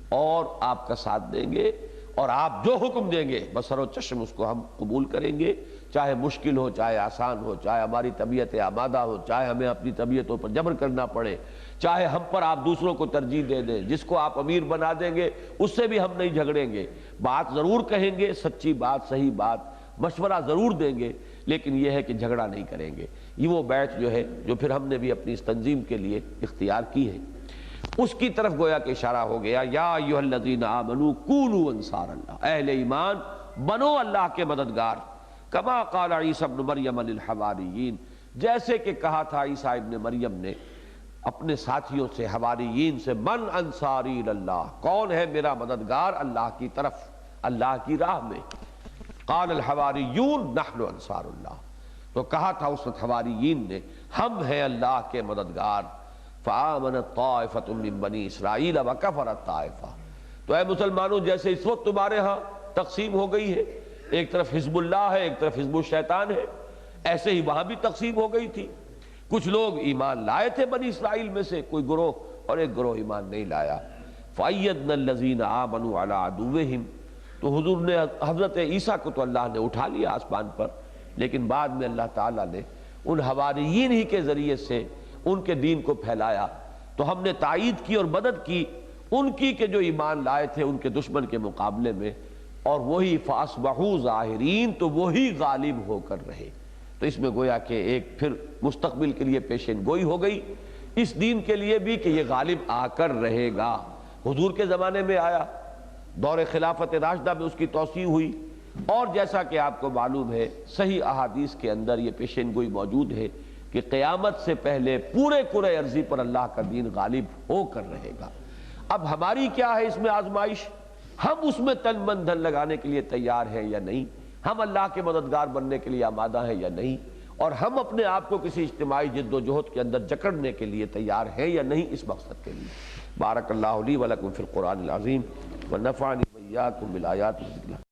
اور آپ کا ساتھ دیں گے، اور آپ جو حکم دیں گے بصر و چشم اس کو ہم قبول کریں گے، چاہے مشکل ہو، چاہے آسان ہو، چاہے ہماری طبیعت آمادہ ہو، چاہے ہمیں اپنی طبیعتوں پر جبر کرنا پڑے، چاہے ہم پر آپ دوسروں کو ترجیح دے دیں، جس کو آپ امیر بنا دیں گے اس سے بھی ہم نہیں جھگڑیں گے، بات ضرور کہیں گے، سچی بات، صحیح بات، مشورہ ضرور دیں گے، لیکن یہ ہے کہ جھگڑا نہیں کریں گے۔ یہ وہ بیعت جو ہے جو پھر ہم نے بھی اپنی اس تنظیم کے لیے اختیار کی ہے، اس کی طرف گویا کہ اشارہ ہو گیا، یا ایھا الذین آمنوا کونوا انصار اللہ، اہل ایمان بنو اللہ کے مددگار، کما قال عیسی ابن مریم للحواریین، جیسے کہ کہا تھا عیسیٰ ابن مریم نے اپنے ساتھیوں سے، حواریین سے، من انصاری اللہ، کون ہے میرا مددگار اللہ کی طرف، اللہ کی راہ میں، قال الحواریون نحن انصار اللہ، تو کہا تھا اس وقت حواریین نے ہم ہیں اللہ کے مددگار، فآمنت طائفۃ من بنی اسرائیل وکفرت طائفہ، تو اے مسلمانوں جیسے اس وقت تمہارے ہاں تقسیم ہو گئی ہے، ایک طرف حزب اللہ ہے، ایک طرف حزب الشیطان ہے، ایسے ہی وہاں بھی تقسیم ہو گئی تھی، کچھ لوگ ایمان لائے تھے بنی اسرائیل میں سے کوئی گروہ، اور ایک گروہ ایمان نہیں لایا، فأیدنا الذین آمنوا علی عدوہم، تو حضور نے حضرت عیسیٰ کو تو اللہ نے اٹھا لیا آسمان پر، لیکن بعد میں اللہ تعالیٰ نے ان حواریین ہی کے ذریعے سے ان کے دین کو پھیلایا، تو ہم نے تائید کی اور مدد کی ان کی کہ جو ایمان لائے تھے ان کے دشمن کے مقابلے میں، اور وہی فاصبحوا ظاہرین، تو وہی غالب ہو کر رہے۔ تو اس میں گویا کہ ایک پھر مستقبل کے لیے پیشین گوئی ہو گئی اس دین کے لیے بھی کہ یہ غالب آ کر رہے گا۔ حضور کے زمانے میں آیا، دور خلافت راشدہ میں اس کی توسیع ہوئی، اور جیسا کہ آپ کو معلوم ہے صحیح احادیث کے اندر یہ پیشین گوئی موجود ہے کہ قیامت سے پہلے پورے کرۂ ارضی پر اللہ کا دین غالب ہو کر رہے گا۔ اب ہماری کیا ہے اس میں آزمائش، ہم اس میں تن من دھن لگانے کے لیے تیار ہیں یا نہیں، ہم اللہ کے مددگار بننے کے لیے آمادہ ہیں یا نہیں، اور ہم اپنے آپ کو کسی اجتماعی جد و جہد کے اندر جکڑنے کے لیے تیار ہیں یا نہیں اس مقصد کے لیے۔ بارک اللہ لی ولکم فی القرآن العظیم ونفعنی وإیاکم بالآیات والذکر